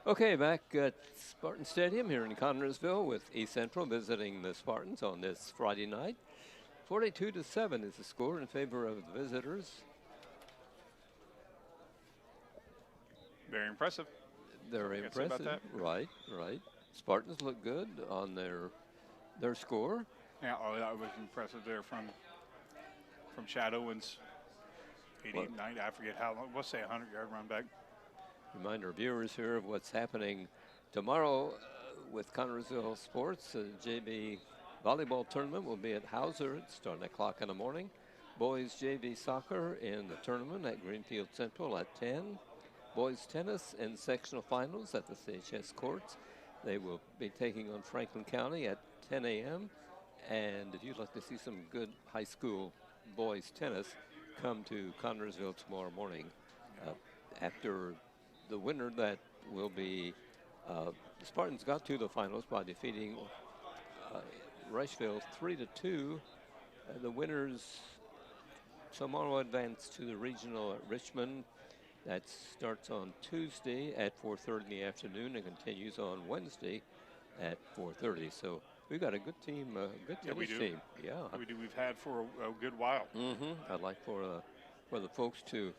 Okay, back at Spartan Stadium here in Connersville with East Central visiting the Spartans on this Friday night. 42-7 is the score in favor of the visitors. Very impressive. They're impressive. Right, right. Spartans look good on their score. Yeah, that was impressive there from Chad Owens. 88, 90, I forget how long. We'll say 100-yard run back. Remind our viewers here of what's happening tomorrow with Connersville Sports. The JV volleyball tournament will be at Hauser. It's starting at o'clock in the morning. Boys JV soccer in the tournament at Greenfield Central at 10. Boys tennis and sectional finals at the CHS Courts. They will be taking on Franklin County at 10 a.m. And if you'd like to see some good high school boys tennis, come to Connersville tomorrow morning. After the winner that will be, the Spartans got to the finals by defeating Rushville 3-2. The winners tomorrow advance to the regional at Richmond. That starts on Tuesday at 4:30 in the afternoon and continues on Wednesday at 4:30. So we've got a good team, good tennis team. Yeah, we do. We've had for a good while. I'd like for the folks to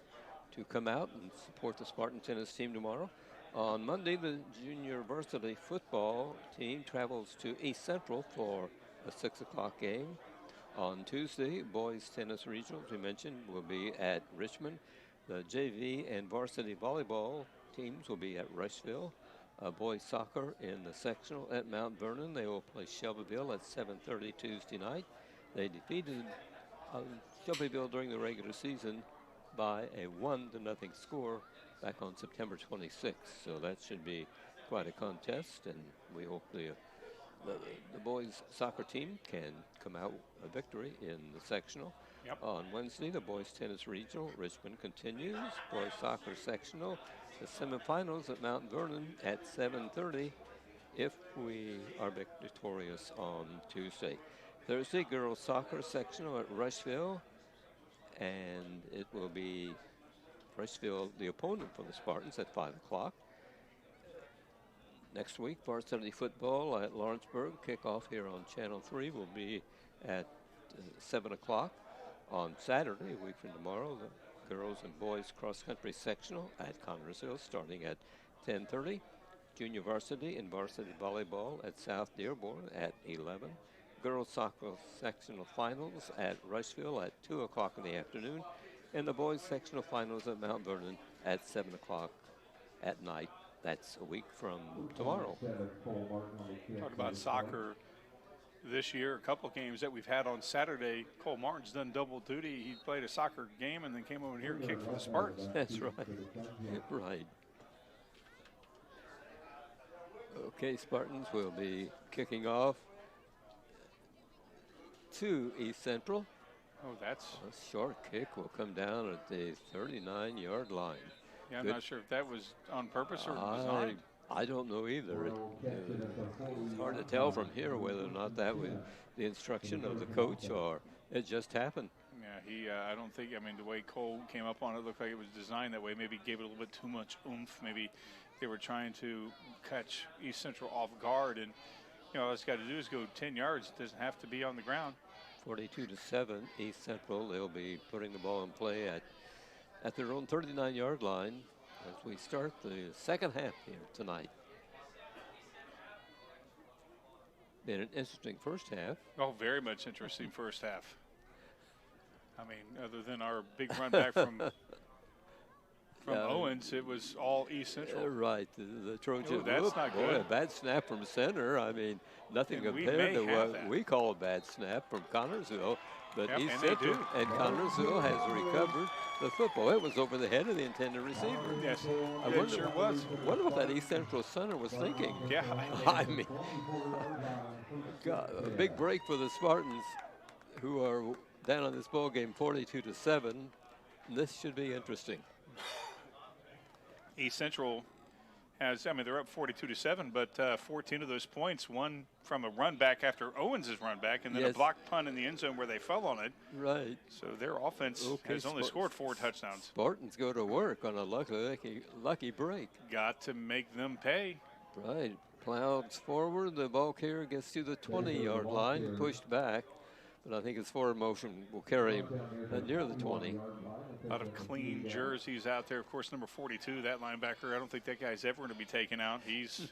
come out and support the Spartan tennis team tomorrow. On Monday, the junior varsity football team travels to East Central for a 6 o'clock game. On Tuesday, boys tennis regional, as we mentioned, will be at Richmond. The JV and varsity volleyball teams will be at Rushville. Boys soccer in the sectional at Mount Vernon. They will play Shelbyville at 7:30 Tuesday night. They defeated Shelbyville during the regular season by a 1-0 score back on September 26th. So that should be quite a contest, and we hope the boys soccer team can come out a victory in the sectional. Yep. On Wednesday, the boys tennis regional, Richmond continues. Boys soccer sectional, the semifinals at Mount Vernon at 7:30 if we are victorious on Tuesday. Thursday, girls soccer sectional at Rushville, and it will be Rushville, the opponent for the Spartans, at 5 o'clock. Next week, varsity football at Lawrenceburg. Kickoff here on Channel 3 will be at 7 o'clock. On Saturday, a week from tomorrow, the girls and boys cross-country sectional at Connersville starting at 10:30. Junior varsity and varsity volleyball at South Dearborn at 11. Girls soccer sectional finals at Rushville at 2 o'clock in the afternoon. And the boys sectional finals at Mount Vernon at 7 o'clock at night. That's a week from tomorrow. Talk about soccer this year, a couple of games that we've had on Saturday. Cole Martin's done double duty. He played a soccer game and then came over here and kicked for the Spartans. That's right. Right. Okay, Spartans will be kicking off to East Central. Oh, that's a short kick will come down at the 39-yard line. Yeah, I'm not sure if that was on purpose or designed. I don't know either. It's hard to tell from here whether or not that was the instruction of the coach or it just happened. Yeah, I don't think, I mean, the way Cole came up on it looked like it was designed that way. Maybe gave it a little bit too much oomph. Maybe they were trying to catch East Central off guard. And, all it's got to do is go 10 yards. It doesn't have to be on the ground. 42-7, East Central. They'll be putting the ball in play at their own 39-yard line as we start the second half here tonight. Been an interesting first half. Oh, very much interesting first half. I mean, other than our big run back from Owens, it was all East Central. Right, the Trojan. Oh, that's not good. A bad snap from center. I mean, nothing compared to what we call a bad snap from Connersville. But East Central and Connersville has recovered the football. It was over the head of the intended receiver. Yes, it sure was. Wonder what that East Central center was thinking. Yeah. I mean, God, a big break for the Spartans, who are down on this ball game 42-7. This should be interesting. East Central has, I mean, they're up 42-7, but 14 of those points, one from a run back after Owens' run back, and then a blocked punt in the end zone where they fell on it. Right. So their offense has only scored 4 touchdowns. Spartans go to work on a lucky break. Got to make them pay. Right. Plows forward. The ball carrier gets to the 20-yard line, pushed back. But I think his forward motion will carry him near the 20. A lot of clean jerseys out there. Of course, number 42, that linebacker, I don't think that guy's ever going to be taken out. He's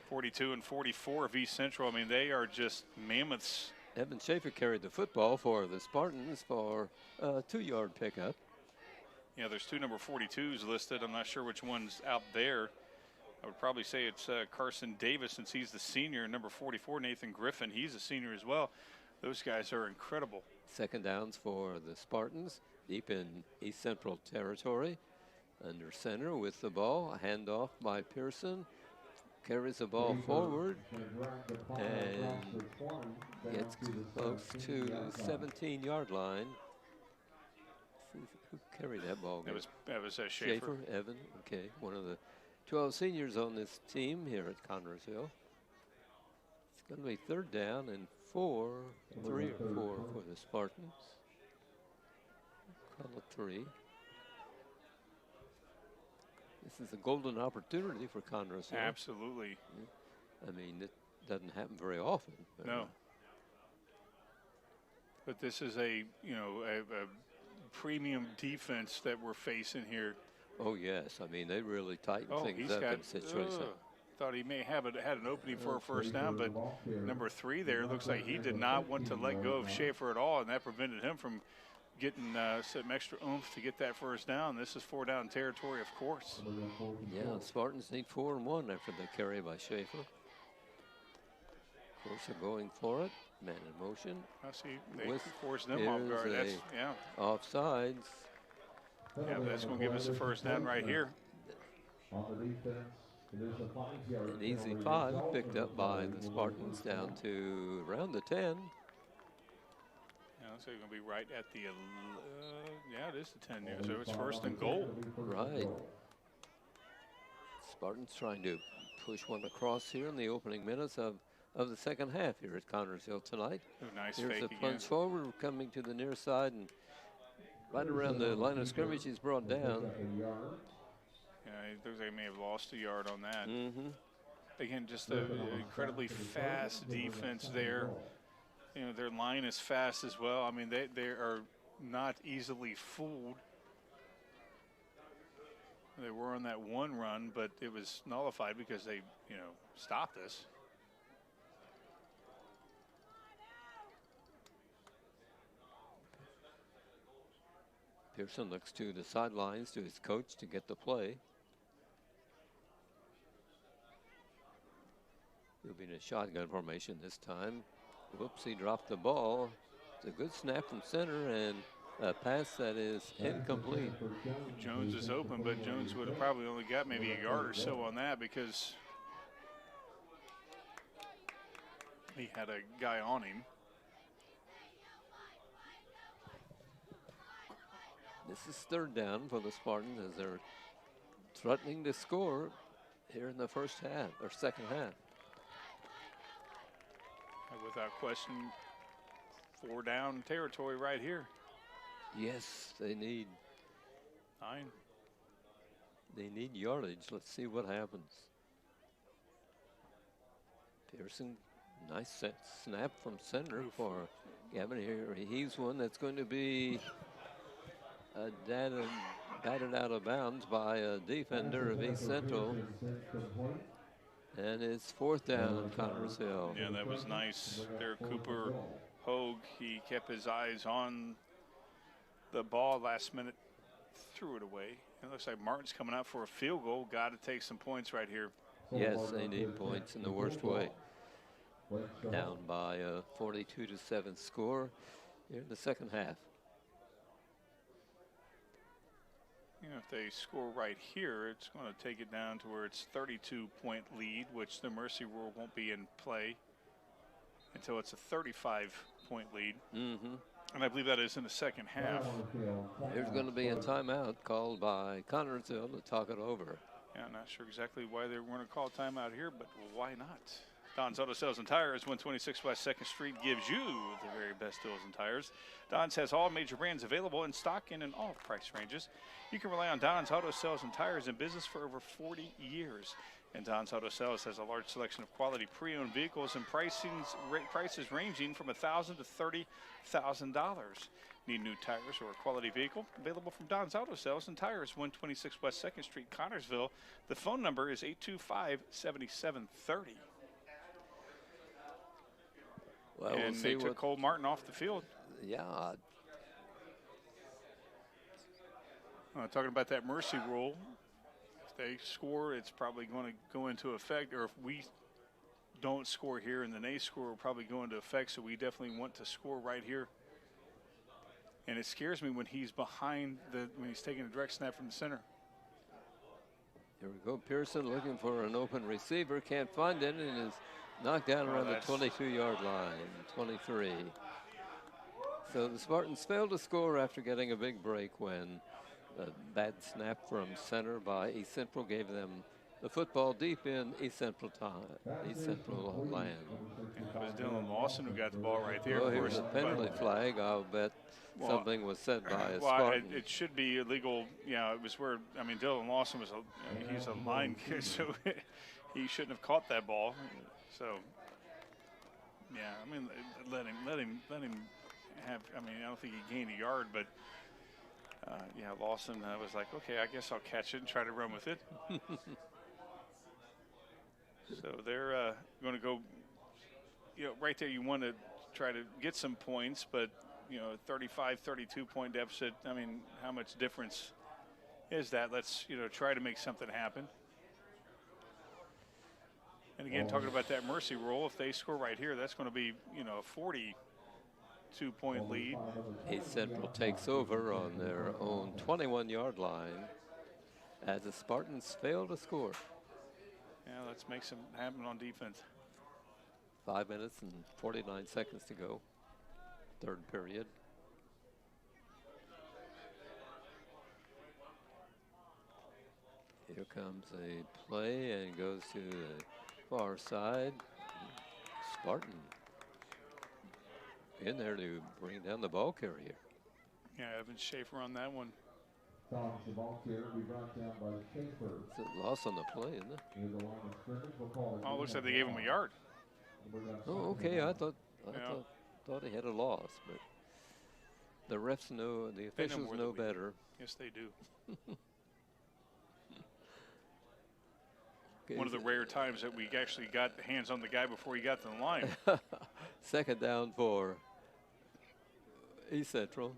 42 and 44 of East Central. I mean, they are just mammoths. Evan Schaefer carried the football for the Spartans for a 2-yard pickup. Yeah, there's 2 number 42s listed. I'm not sure which one's out there. I would probably say it's Carson Davis since he's the senior. Number 44, Nathan Griffin, he's a senior as well. Those guys are incredible. Second downs for the Spartans, deep in East Central territory. Under center with the ball, a handoff by Pearson. Carries the ball forward and gets close to the 17-yard line. Who carried that ball? That was Schaefer. Evan, okay. One of the 12 seniors on this team here at Connersville. It's going to be third down and 3 or 4 for the Spartans. Call it 3. This is a golden opportunity for Connersville. Absolutely. I mean, it doesn't happen very often. No. But this is a premium defense that we're facing here. Oh yes, I mean they really tighten things up in situation. Thought he may have had an opening for a first down, but number 3 there looks like he did not want to let go of Schaefer at all, and that prevented him from getting some extra oomph to get that first down. This is 4-down territory, of course. Yeah, Spartans need 4 and 1 after the carry by Schaefer. Of course, they're going for it. Man in motion. I see. They With- forced them off guard. here's That's, yeah. Offsides. Yeah, that's going to give us a first down right here. On the defense, there's a 5-yard An easy penalty 5 result picked of up by the following Spartans first down down. to around the 10. Yeah, so you're going to be right at the, yeah, it is the 10 here. So it's first and goal. Right. Spartans trying to push one across here in the opening minutes of the second half here at Connersville tonight. A nice Here's fake a again. punch forward, coming to the near side, and right around the line of scrimmage, he's brought down. Yeah, it looks like they may have lost a yard on that. Mm-hmm. Again, just an incredibly fast defense there. You know, their line is fast as well. I mean, they are not easily fooled. They were on that one run, but it was nullified because they, you know, stopped us. Pearson looks to the sidelines to his coach to get the play. He'll be in a shotgun formation this time. Whoops, he dropped the ball. It's a good snap from center and a pass that is incomplete. Jones is open, but Jones would have probably only got maybe a yard or so on that because he had a guy on him. This is third down for the Spartans as they're threatening to score here in the first half or second half. Without question, 4 down territory right here. Yes, they need 9. yardage. Let's see what happens. Pearson, nice snap from center for Gavin here. He's one that's going to be batted out of bounds by a defender of East Central. And it's fourth down, Connersville. Yeah, that was nice there. Cooper Hogue, he kept his eyes on the ball last minute, threw it away. It looks like Martin's coming out for a field goal. Got to take some points right here. Yes, they need points in the worst way. Down by a 42-7 score here in the second half. You know, if they score right here, it's going to take it down to where it's 32-point lead, which the mercy rule won't be in play until it's a 35-point lead. Mm-hmm. And I believe that is in the second half. There's going to be a timeout called by Connersville to talk it over. Yeah, I'm not sure exactly why they were going to call timeout here, but why not? Don's Auto Sales and Tires, 126 West 2nd Street, gives you the very best deals and tires. Don's has all major brands available in stock and in all price ranges. You can rely on Don's Auto Sales and Tires in business for over 40 years. And Don's Auto Sales has a large selection of quality pre-owned vehicles and prices ranging from $1,000 to $30,000. Need new tires or a quality vehicle? Available from Don's Auto Sales and Tires, 126 West 2nd Street, Connersville. The phone number is 825-7730. Well, And we'll they see took what, Cole Martin off the field. yeah, Talking about that mercy rule, if they score, it's probably going to go into effect. Or if we don't score here and then they score, will probably go into effect. So we definitely want to score right here. And it scares me when he's behind when he's taking a direct snap from the center. here we go. Pearson looking for an open receiver, can't find it, and is knocked down around the 22-yard line, 23. So the Spartans failed to score after getting a big break when a bad snap from center by East Central gave them the football deep in East Central land. It was Dylan Lawson who got the ball right there. Oh, Of here's course, a penalty flag. I'll bet something was said by a Spartan. it should be illegal. Yeah, it was where, I mean, Dylan Lawson was he's a line kid, so he shouldn't have caught that ball. So, yeah, I mean, let him have. I mean, I don't think he gained a yard, but yeah, Lawson was like, okay, I guess I'll catch it and try to run with it. So they're going to go. You know, right there, you want to try to get some points, but you know, 35, 32-point deficit. I mean, how much difference is that? Let's try to make something happen. And again, talking about that mercy rule, if they score right here, that's going to be, you know, a 42-point lead. East Central takes over on their own 21-yard line as the Spartans fail to score. Yeah, let's make some happen on defense. 5 minutes and 49 seconds to go, third period. Here comes a play and goes to the far side. Spartan in there to bring down the ball carrier. Yeah, Evan Schaefer on that one. The ball carrier will be brought down by Schaefer. It's a loss on the play, isn't it? Near the line of scrimmage, we'll call it. Oh, it looks like they gave him a yard. Oh, okay. I thought Yeah. thought he had a loss, but the refs know, the officials more know than we do. better. Yes, they do. Okay, One of the rare times that we actually got hands on the guy before he got to the line. second down for East Central.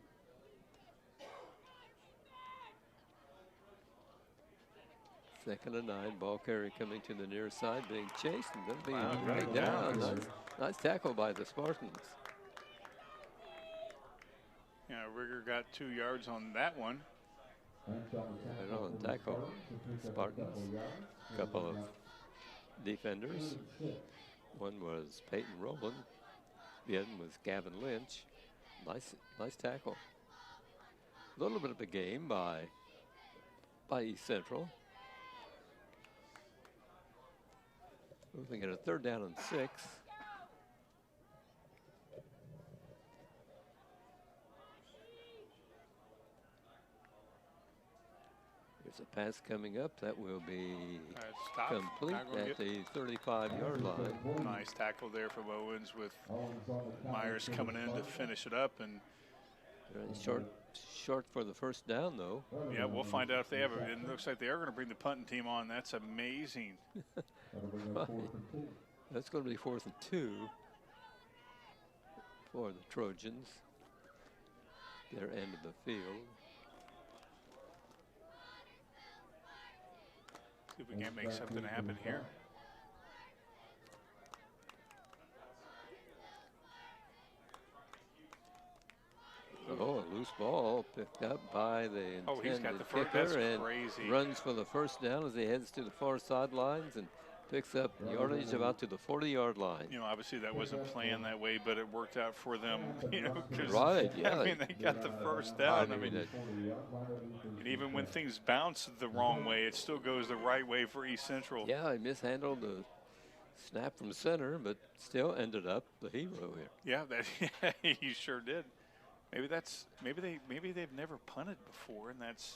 Second and 9, ball carrier coming to the near side, being chased and going to be Wow, right good down. down. Nice tackle by the Spartans. Yeah, Rigger got 2 yards on that one. Right on tackle. Spartans. Couple of defenders. One was Peyton Rowland. The other was Gavin Lynch. Nice tackle. A little bit of a game by East Central. Moving at a third down and 6. There's a pass coming up that will be Stop. complete Not gonna at get- the 35-yard line. Nice tackle there from Owens with Myers coming in to finish it up. And Short for the first down, though. yeah, we'll find out if they have it. It looks like they are going to bring the punting team on. That's amazing. That's going to be 4th and 2 for the Trojans. Their end of the field. See if we can't make something happen here. Oh, a loose ball picked up by the Oh, he's got intended the first. kicker That's and crazy. runs for the first down as he heads to the far sidelines and picks up yardage about to the 40-yard line. You know, obviously that wasn't planned that way, but it worked out for them. You know, 'cause, Right, yeah. I mean, they got the first down. I mean, it- and even when things bounce the wrong way, it still goes the right way for East Central. yeah, he mishandled the snap from center, but still ended up the hero here. Yeah, that you sure did. Maybe they've never punted before, and that's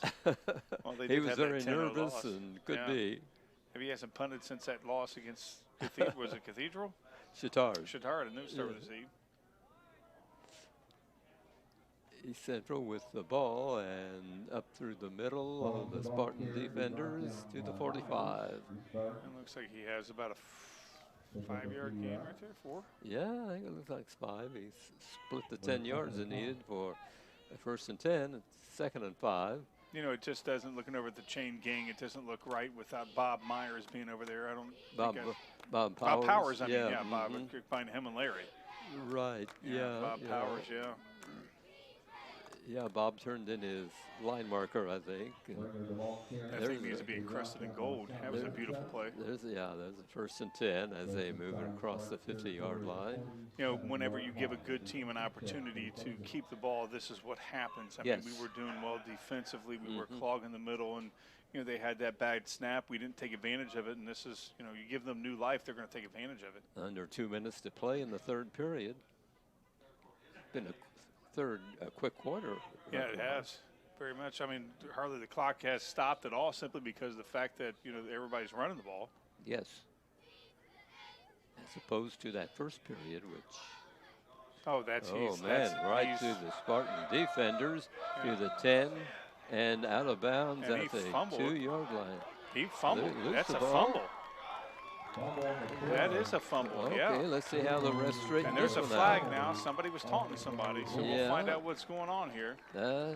well, they He did was have that very 10-0 nervous loss. and could Yeah. be. Maybe he hasn't punted since that loss against Cathedral. Was it Cathedral? Chatard. Chatard, a new start with a Z. East Central with the ball and up through the middle of the Spartan defenders to the 45. It looks like he has about a 5-yard gain right there. 4. Yeah, I think it looks like 5. He's split the 10 yards it needed for a 1st and 10. It's 2nd and 5. You know, it just doesn't, looking over at the chain gang, it doesn't look right without Bob Myers being over there. I don't Bob think Powers. Bob Powers, I mean, yeah, Bob, mhm. combine him and Larry. Right, yeah. Bob yeah. Powers, yeah. Yeah, Bob turned in his line marker, I think. And That There's thing needs to be encrusted in gold. That was a beautiful play. there's a 1st and 10 as they move it across the 50-yard line. You know, whenever you give a good team an opportunity to keep the ball, this is what happens. I Yes. mean, we were doing well defensively. We were Mhm. clogging the middle, and, you know, they had that bad snap. We didn't take advantage of it, and this is, you know, you give them new life, they're going to take advantage of it. Under 2 minutes to play in the 3rd period. Been a quick quarter. Yeah, it has. Very much. I mean, hardly the clock has stopped at all simply because of the fact that, you know, everybody's running the ball. Yes. As opposed to that 1st period, which, Oh, that's oh he's, man, that's, right he's, to the Spartan defenders, Yeah. to the 10, and out of bounds And he at the fumbled. 2-yard line. He fumbled. Lose That's the a ball. fumble. That is a fumble, Okay, yeah. let's see how the rest straighten And there's this a one flag out. now. Somebody was taunting somebody, so we'll Yeah. find out what's going on here. Uh,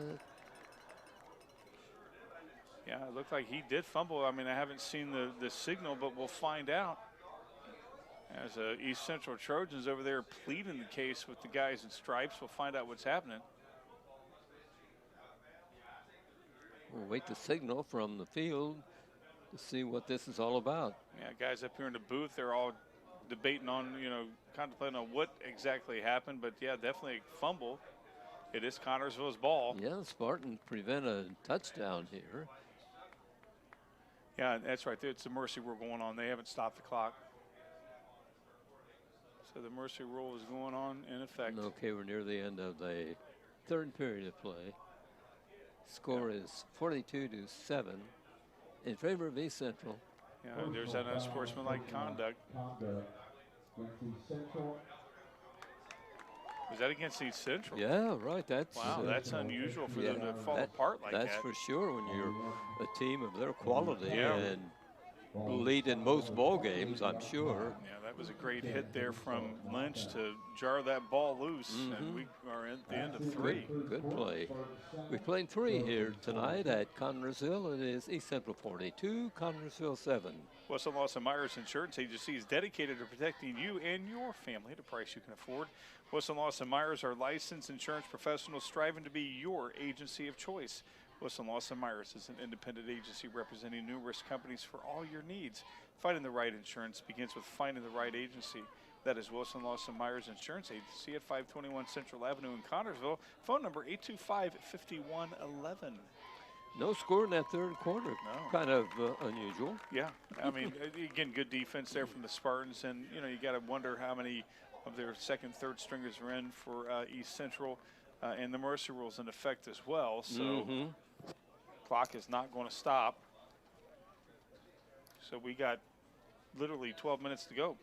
Yeah, it looked like he did fumble. I mean, I haven't seen the signal, but we'll find out. As East Central Trojans over there pleading the case with the guys in stripes. We'll find out what's happening. We'll wait the signal from the field to see what this is all about. Yeah, guys up here in the booth, they're all debating on, contemplating on what exactly happened. But, yeah, definitely a fumble. It is Connersville's ball. Yeah, Spartans prevent a touchdown here. Yeah, that's right. It's a mercy rule going on. They haven't stopped the clock. So the mercy rule is going on in effect. Okay, we're near the end of the third period of play. Score is 42-7 in favor of East Central. Yeah, there's that unsportsmanlike conduct. Was that against East Central? Yeah, right. That's wow. That's unusual for them to fall apart like that. That's for sure when you're a team of their quality and lead in most ball games, I'm sure. Yeah, that was a great hit there from Lynch to jar that ball loose, and we are at the end of 3. Good play. We played 3 here tonight at Connersville. It is East Central 42, Connersville 7. Wesson Lawson Myers Insurance Agency is dedicated to protecting you and your family at a price you can afford. Wesson Lawson Myers are licensed insurance professionals striving to be your agency of choice. Wilson Lawson Myers is an independent agency representing numerous companies for all your needs. Finding the right insurance begins with finding the right agency. That is Wilson Lawson Myers Insurance Agency at 521 Central Avenue in Connersville. Phone number 825-5111. No score in that third quarter. No. Kind of unusual. Yeah, I mean, again, good defense there from the Spartans, and you got to wonder how many of their second, third stringers are in for East Central, and the mercy rule's in effect as well. So. Clock is not going to stop. So we got literally 12 minutes to go.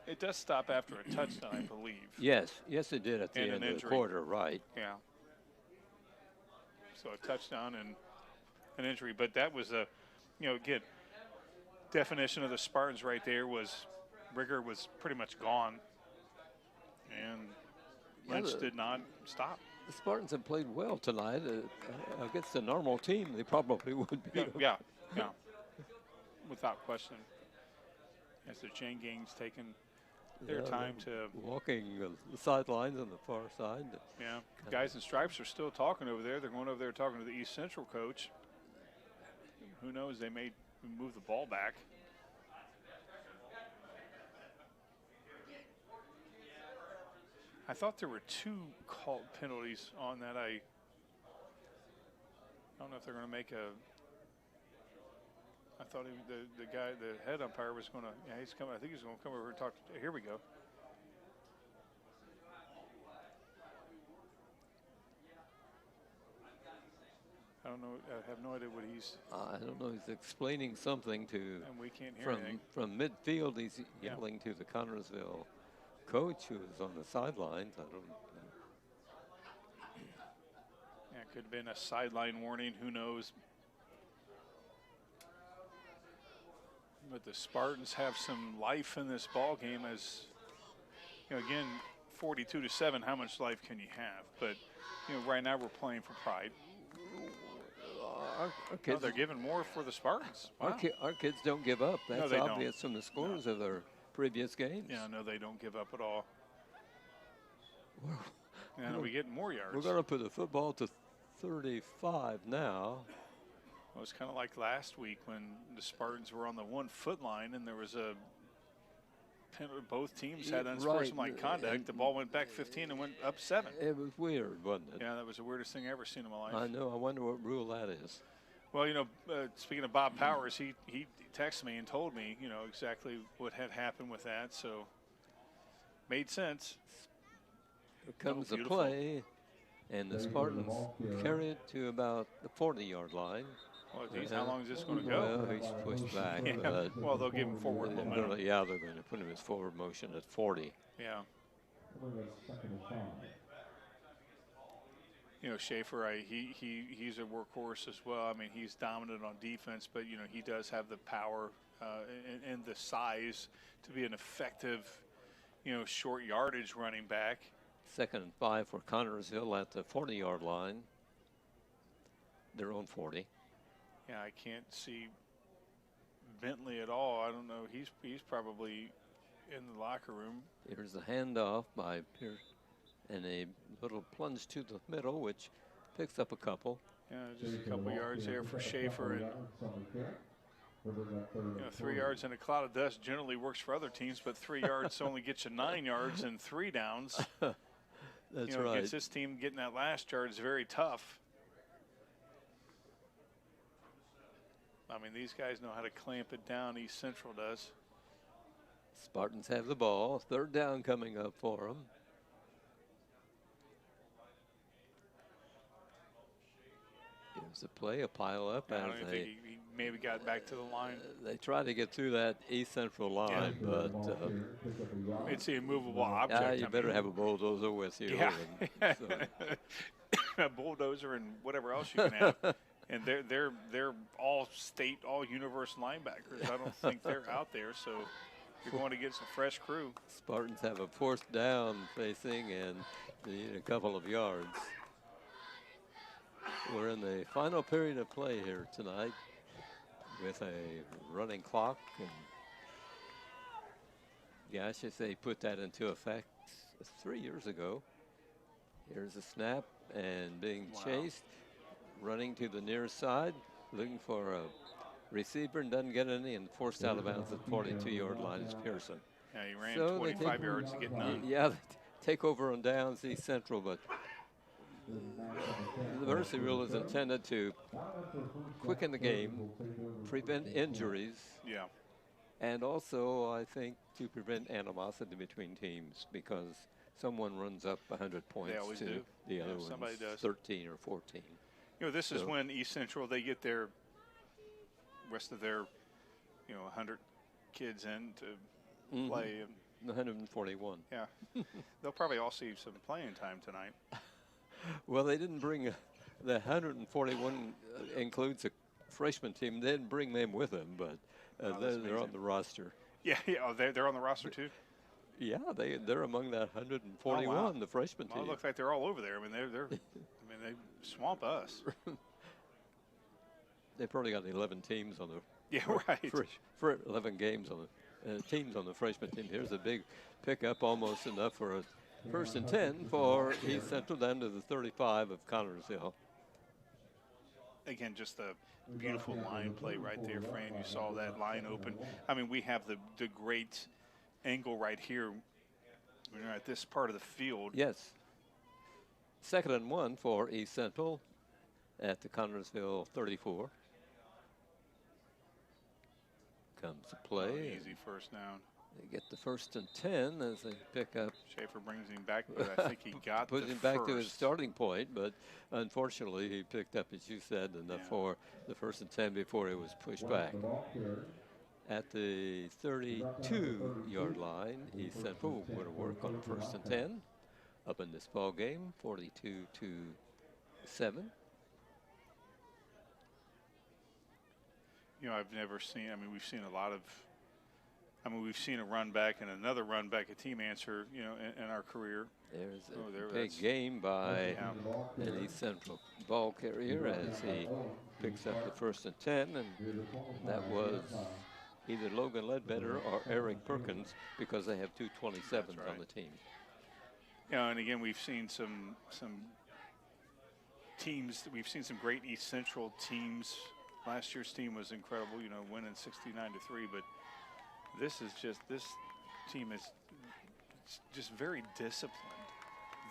It does stop after a touchdown, I believe. Yes, it did at the end of the quarter, right. Yeah. So a touchdown and an injury. But that was a, again, definition of the Spartans right there was rigor was pretty much gone. And Lynch did not stop. The Spartans have played well tonight. Against a normal team, they probably would be. Yeah, without question. As the chain gang's taking their time to walking the sidelines on the far side. Yeah, guys in stripes are still talking over there. They're going over there talking to the East Central coach. Who knows? They may move the ball back. I thought there were 2 called penalties on that. I don't know if they're going to make a. I thought the guy, the head umpire, was going to. Yeah, he's coming. I think he's going to come over and talk. Here we go. I don't know. I have no idea what he's. I don't know. He's explaining something to. And we can't hear anything. From midfield. He's yelling to the Connersville coach who is on the sidelines. I don't know. Yeah, it could have been a sideline warning. Who knows? But the Spartans have some life in this ball game. As again, 42-7. How much life can you have? But right now we're playing for pride. Our kids, they're giving more for the Spartans. Wow. Our kids don't give up. That's no, obvious from the scores of their previous games. Yeah, no, they don't give up at all. And we get more yards. We're going to put the football to 35 now. Well, it's kind of like last week when the Spartans were on the 1 foot line and there was a penalty. Both teams had unsportsmanlike conduct. The ball went back 15 and went up 7. It was weird, wasn't it? Yeah, that was the weirdest thing I ever seen in my life. I know. I wonder what rule that is. Well, speaking of Bob Powers, he texted me and told me, exactly what had happened with that. So, made sense. Here comes the play, and the Spartans carry it to about the 40-yard line. Well, how long is this going to go? Well, he's pushed back. Yeah. Well, they'll give him forward momentum. Yeah, they're going to put him in forward motion at 40. Yeah. Schaefer, he's a workhorse as well. I mean, he's dominant on defense, but, he does have the power and the size to be an effective, short yardage running back. 2nd and 5 for Connersville at the 40-yard line. Their own 40. Yeah, I can't see Bentley at all. I don't know. He's probably in the locker room. Here's a handoff by Pierce and a little plunge to the middle, which picks up a couple. Yeah, just a couple yards there for Schaefer. And, 3 yards in a cloud of dust generally works for other teams, but 3 yards only gets you 9 yards and 3 downs. That's right. Gets this team getting that last yard is very tough. I mean, these guys know how to clamp it down. East Central does. Spartans have the ball. 3rd down coming up for them. Here's a play, a pile up. I don't even think he maybe got back to the line. They try to get through that East Central line, but it's an immovable object. you better have a bulldozer with you. Yeah. And so. A bulldozer and whatever else you can have. And they're all state, all universe linebackers. I don't think they're out there, so you're going to get some fresh crew. Spartans have a 4th down facing, and they need a couple of yards. We're in the final period of play here tonight with a running clock. And yeah, I should say put that into effect 3 years ago. Here's a snap and being chased, running to the near side, looking for a receiver and doesn't get any, and forced out of bounds at the 42-yard line is Pearson. Yeah, he ran 25 yards to get none. Yeah, they take over on downs, East Central, but the mercy rule is intended to quicken the game, prevent injuries, and also, I think, to prevent animosity between teams, because someone runs up 100 points to the other one's 13 or 14. This is when East Central, they get their rest of their, 100 kids in to play. And 141. Yeah. They'll probably all see some playing time tonight. Well, they didn't bring the 141 includes a freshman team. They didn't bring them with them, but they're on the roster. Yeah. Oh, they're on the roster too. Yeah, they're among that 141. Oh, wow. The freshman team. It looks like they're all over there. I mean, they swamp us. They probably got 11 teams on the. Yeah, right. For 11 games on the teams on the freshman team. Here's a big pickup, almost enough for a 1st and 10 for East Central down to the 35 of Connersville. Again, just the beautiful line play right there, Fran. You saw that line open. I mean, we have the great angle right here. We're at this part of the field. Yes. 2nd and 1 for East Central at the Connersville 34. Comes the play. Easy 1st down. They get the 1st and 10 as they pick up. Schaefer brings him back, but I think he got put him back to his starting point, but unfortunately he picked up, as you said, enough for the 1st and 10 before he was pushed back. At the 32-yard line, East Central will work on 1st and 10 up in this ball game, 42-7. I've never seen. I mean, we've seen a lot of. We've seen a run back and another run back, a team answer, in our career. There's a big game by an East Central ball carrier as he picks up the 1st and 10, and that was either Logan Ledbetter or Eric Perkins, because they have 2 27s on the team. And again, we've seen some teams. We've seen some great East Central teams. Last year's team was incredible, winning 69-3, but this team is just very disciplined.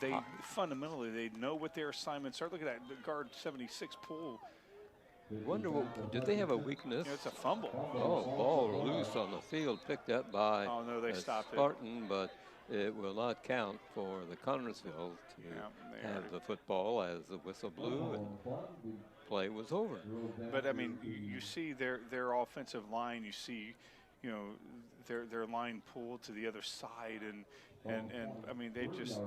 They fundamentally, they know what their assignments are. Look at that, the guard 76 pull. Wonder did they have a weakness? It's a fumble. Oh, ball loose on the field, picked up by they stopped Spartan, but it will not count for the Connersville to have the football as the whistle blew and play was over. But I mean, you see their offensive line. You see, their line pulled to the other side, and I mean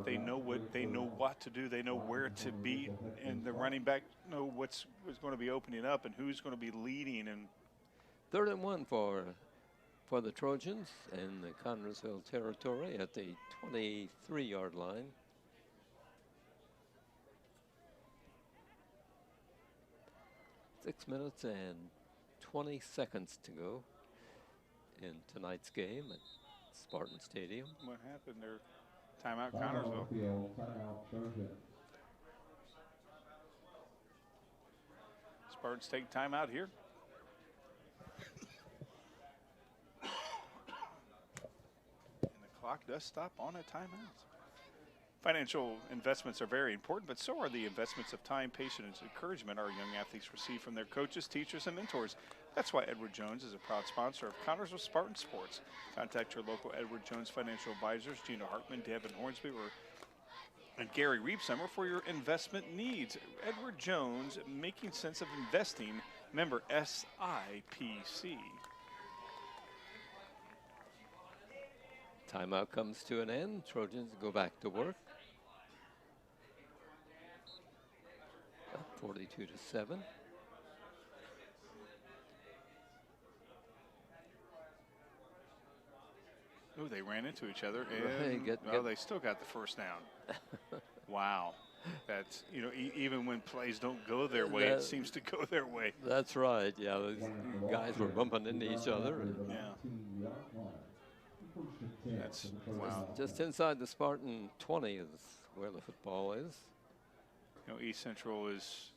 they know what to do. They know where to be, and the running back know what's going to be opening up and who's going to be leading. And 3rd and 1 for the Trojans in the Connersville territory at the 23-yard line. .6 minutes and 20 seconds to go. in tonight's game at Spartan Stadium. What happened there? Timeout, Connersville. Timeout, Trojan. Spartans take timeout here. And the clock does stop on a timeout. Financial investments are very important, but so are the investments of time, patience, and encouragement our young athletes receive from their coaches, teachers, and mentors. That's why Edward Jones is a proud sponsor of Connersville Spartan Sports. Contact your local Edward Jones financial advisors, Gina Hartman, Devin Hornsby, and Gary Reepsummer for your investment needs. Edward Jones, making sense of investing, member SIPC. Timeout comes to an end. Trojans go back to work. 42-7. Oh, they ran into each other, Right, and they still got the first down. Wow. That's, you know, even when plays don't go their way, it seems to go their way. That's right. Yeah, those guys were bumping into each other. Yeah. That's, wow. Just inside the Spartan 20 is where the football is. You know, East Central is,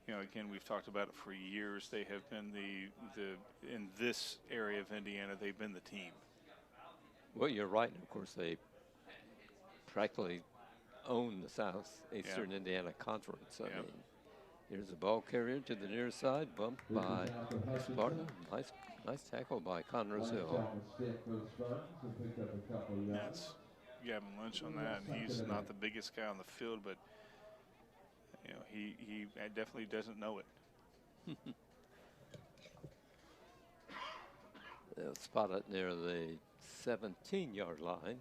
you know, again, we've talked about it for years. They have been in this area of Indiana, they've been the team. Well, you're right. Of course, they practically own the Southeastern Indiana Conference. I mean, here's a ball carrier to the near side, bumped by Spartan. Nice tackle by Connersville. That's Gavin Lynch on that, and he's not the biggest guy on the field, but you know, he definitely doesn't know it. They'll spot it near the 17-yard line.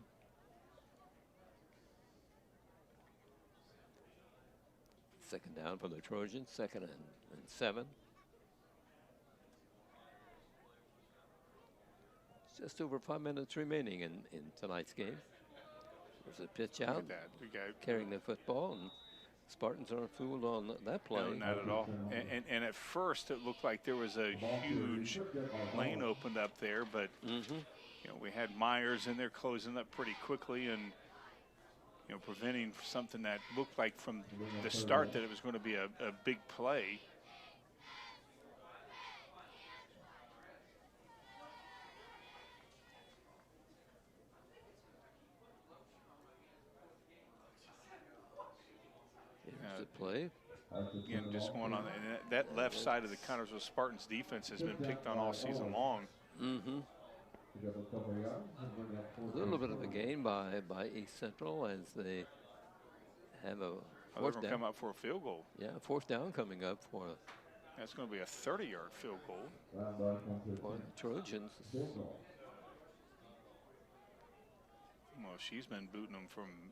Second down for the Trojans, second and 7. Just over 5 minutes remaining in tonight's game. There's a pitch out, carrying the football, and Spartans aren't fooled on that play. No, not at all. And at first, it looked like there was a huge lane opened up there, but you know, we had Myers in there closing up pretty quickly, and you know, preventing something that looked like from the start that it was going to be a big play. Here's the play. Again, just going on, and that left side of the Connersville Spartans defense has been picked on all season long. A little bit of a gain by East Central as they have a fourth down. Come up for a field goal. Yeah, fourth down coming up for. That's going to be a 30-yard field goal for the Trojans. Well, she's been booting them from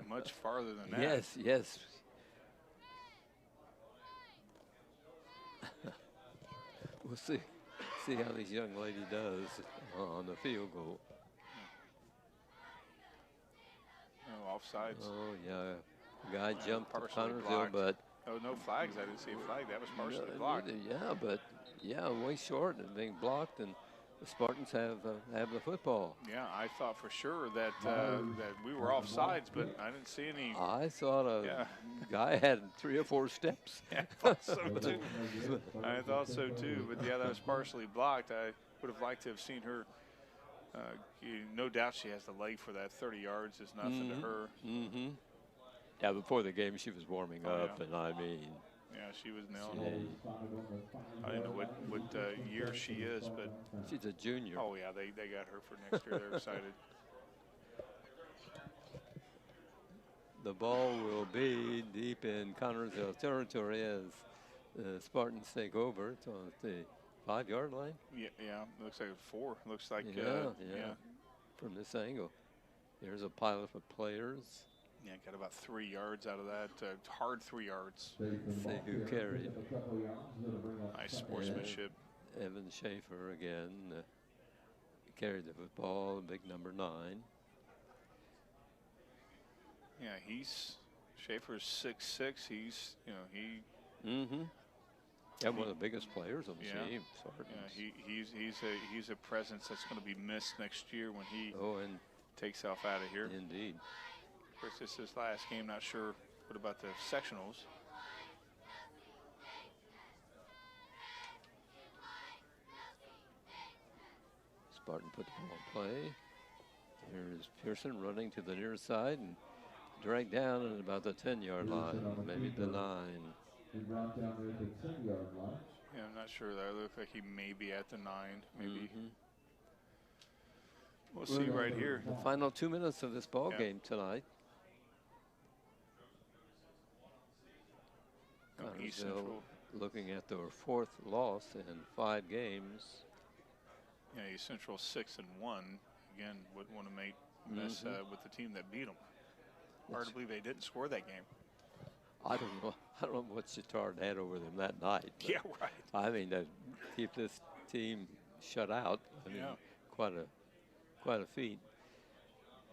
much farther than that. Yes, yes. We'll see how this young lady does on the field goal. Oh, offsides. Oh, yeah. Guy jumped to partially Connersville, but. Oh, no flags. I didn't see a flag. That was partially blocked. Yeah, but, yeah, way short and being blocked, and the Spartans have the football. Yeah, I thought for sure that that we were offsides, but I didn't see any. I thought a guy had 3 or 4 steps. Yeah, I thought so too. I thought so too, but yeah, that was partially blocked. I would have liked to have seen her. No doubt she has the leg for that. 30 yards is nothing to her. Yeah, before the game she was warming up, and I mean. Yeah, she was nailing it. I don't know what year she is, but she's a junior. Oh yeah, they got her for next year. They're excited. The ball will be deep in Connersville territory as the Spartans take over. So it's the 5-yard line. Yeah, looks like 4. Looks like yeah. From this angle, here's a pile of players. Yeah, got about 3 yards out of that. Hard 3 yards. See who carried. Nice sportsmanship. Evan Schaefer again carried the football, big number 9. Yeah, Schaefer's 6'6". He's, you know, Yeah, one of the biggest players on the Yeah. team. Yeah, Spartans. he's a presence that's going to be missed next year when he And takes off out of here. indeed. Of course, this is his last game. Not sure what about the sectionals. Spartan put the ball in play. Here's Pearson running to the near side and dragged down at about the 10-yard line, maybe the 9. He brought down there at the 10-yard line. Yeah, I'm not sure. That looked like he may be at the 9, maybe. We'll see right here. The final 2 minutes of this ball Yeah. game tonight. East Connersville Central. looking at their 4th loss in 5 games. Yeah, East Central 6-1. Again, wouldn't want to mess with the team that beat them. Hard to believe they didn't score that game. I don't know what Chittard had over them that night. Yeah, right. I mean, to keep this team shut out, I mean, Yeah. quite a feat.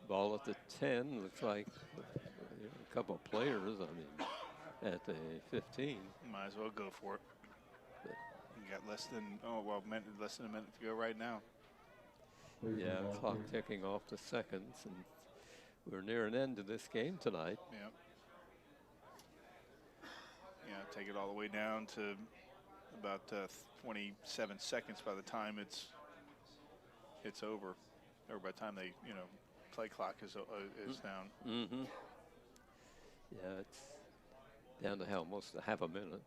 Ball at the 10, looks like a couple of players, I mean, at the 15. Might as well go for it. You got less than less than a minute to go right now. Yeah, clock ticking off the seconds, and we're near an end to this game tonight. Yeah. Yeah, take it all the way down to about 27 seconds by the time it's over, or by the time they play clock is down. Yeah, it's down to almost a half a minute.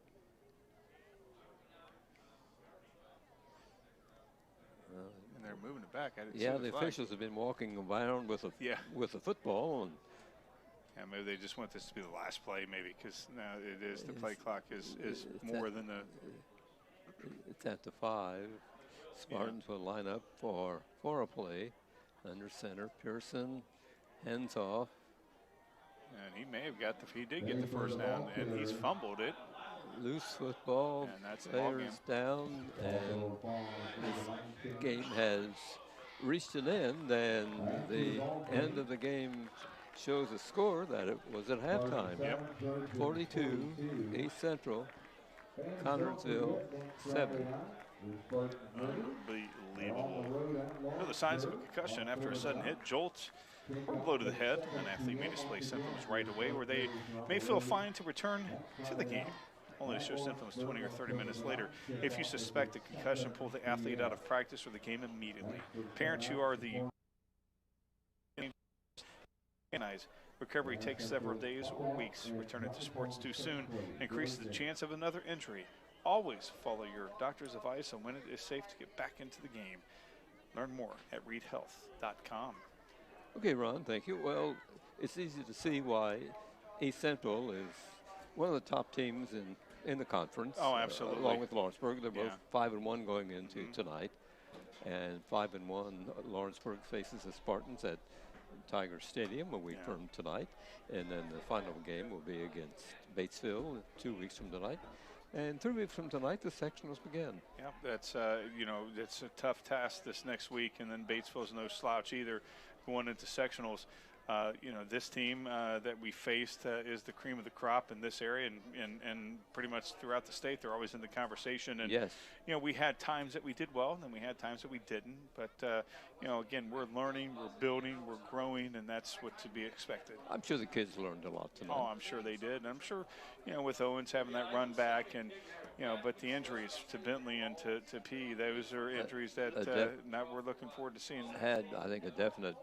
And they're moving it back. I didn't Yeah, see the flag. officials have been walking around with a football, and Yeah, maybe they just want this to be the last play, maybe, because now it is the play clock is more than the. it's at the 5. Spartans will line up for a play. Under center, Pearson, hands off. And he may have he did get the first down, and he's fumbled it. Loose football, And that's the ball players down, and this game has reached an end, and the end of the game shows a score that it was at halftime. Yep. 42, East Central, Connersville 7. Unbelievable. The signs of a concussion after a sudden hit, jolt, or blow to the head. An athlete may display symptoms right away, where they may feel fine to return to the game, only to show symptoms 20 or 30 minutes later. If you suspect a concussion, pull the athlete out of practice or the game immediately. Parents who are the recovery takes several days or weeks. Returning to sports too soon increases the chance of another injury. Always follow your doctor's advice on when it is safe to get back into the game. Learn more at readhealth.com. Okay, Ron, thank you. Well, it's easy to see why East Central is one of the top teams in the conference. Oh, absolutely. Along with Lawrenceburg. They're both Yeah. 5-1 going into tonight. And 5-1, Lawrenceburg faces the Spartans at Tiger Stadium a week from tonight. And then the final game will be against Batesville 2 weeks from tonight. And 3 weeks from tonight, the sectionals begin. Yeah, that's it's a tough task this next week, and then Batesville's no slouch either, going into sectionals. This team that we faced is the cream of the crop in this area, and pretty much throughout the state, they're always in the conversation. And yes, we had times that we did well, and then we had times that we didn't. But again, we're learning, we're building, we're growing, and that's what to be expected. I'm sure the kids learned a lot tonight. Oh, I'm sure they did. And I'm sure, with Owens having that run back and, but the injuries to Bentley and to P, those are injuries that now we're looking forward to seeing. Had, I think, a definite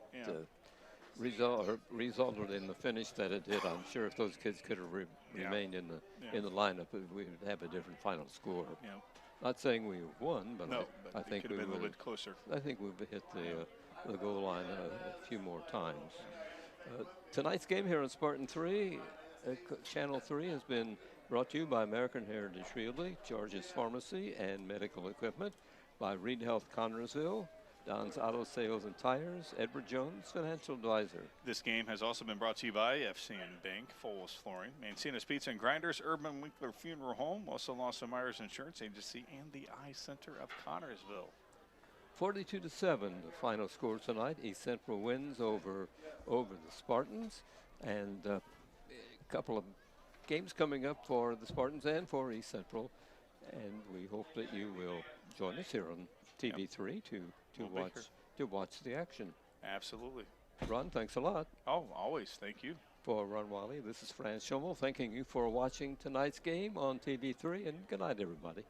resulted in the finish that it did. I'm sure if those kids could have remained in the lineup, we would have a different final score. Yeah. Not saying we won, but No, I think could we have been a would. little bit closer. I think we've hit the goal line a few more times. Tonight's game here on Spartan 3, Channel 3, has been brought to you by American Heritage Realty, George's Pharmacy and Medical Equipment, by Reed Health Connersville, Don's Auto Sales and Tires, Edward Jones, Financial Advisor. This game has also been brought to you by FCN Bank, Foles Flooring, Mancina's Pizza and Grinders, Urban Winkler Funeral Home, also Lawson Myers Insurance Agency, and the Eye Center of Connersville. 42-7, the final score tonight. East Central wins over the Spartans, and a couple of games coming up for the Spartans and for East Central. And we hope that you will join us here on TV3 to watch the action. Absolutely. Ron, thanks a lot. Oh, always. Thank you. For Ron Wiley, this is Franz Schummel thanking you for watching tonight's game on TV3, and good night, everybody.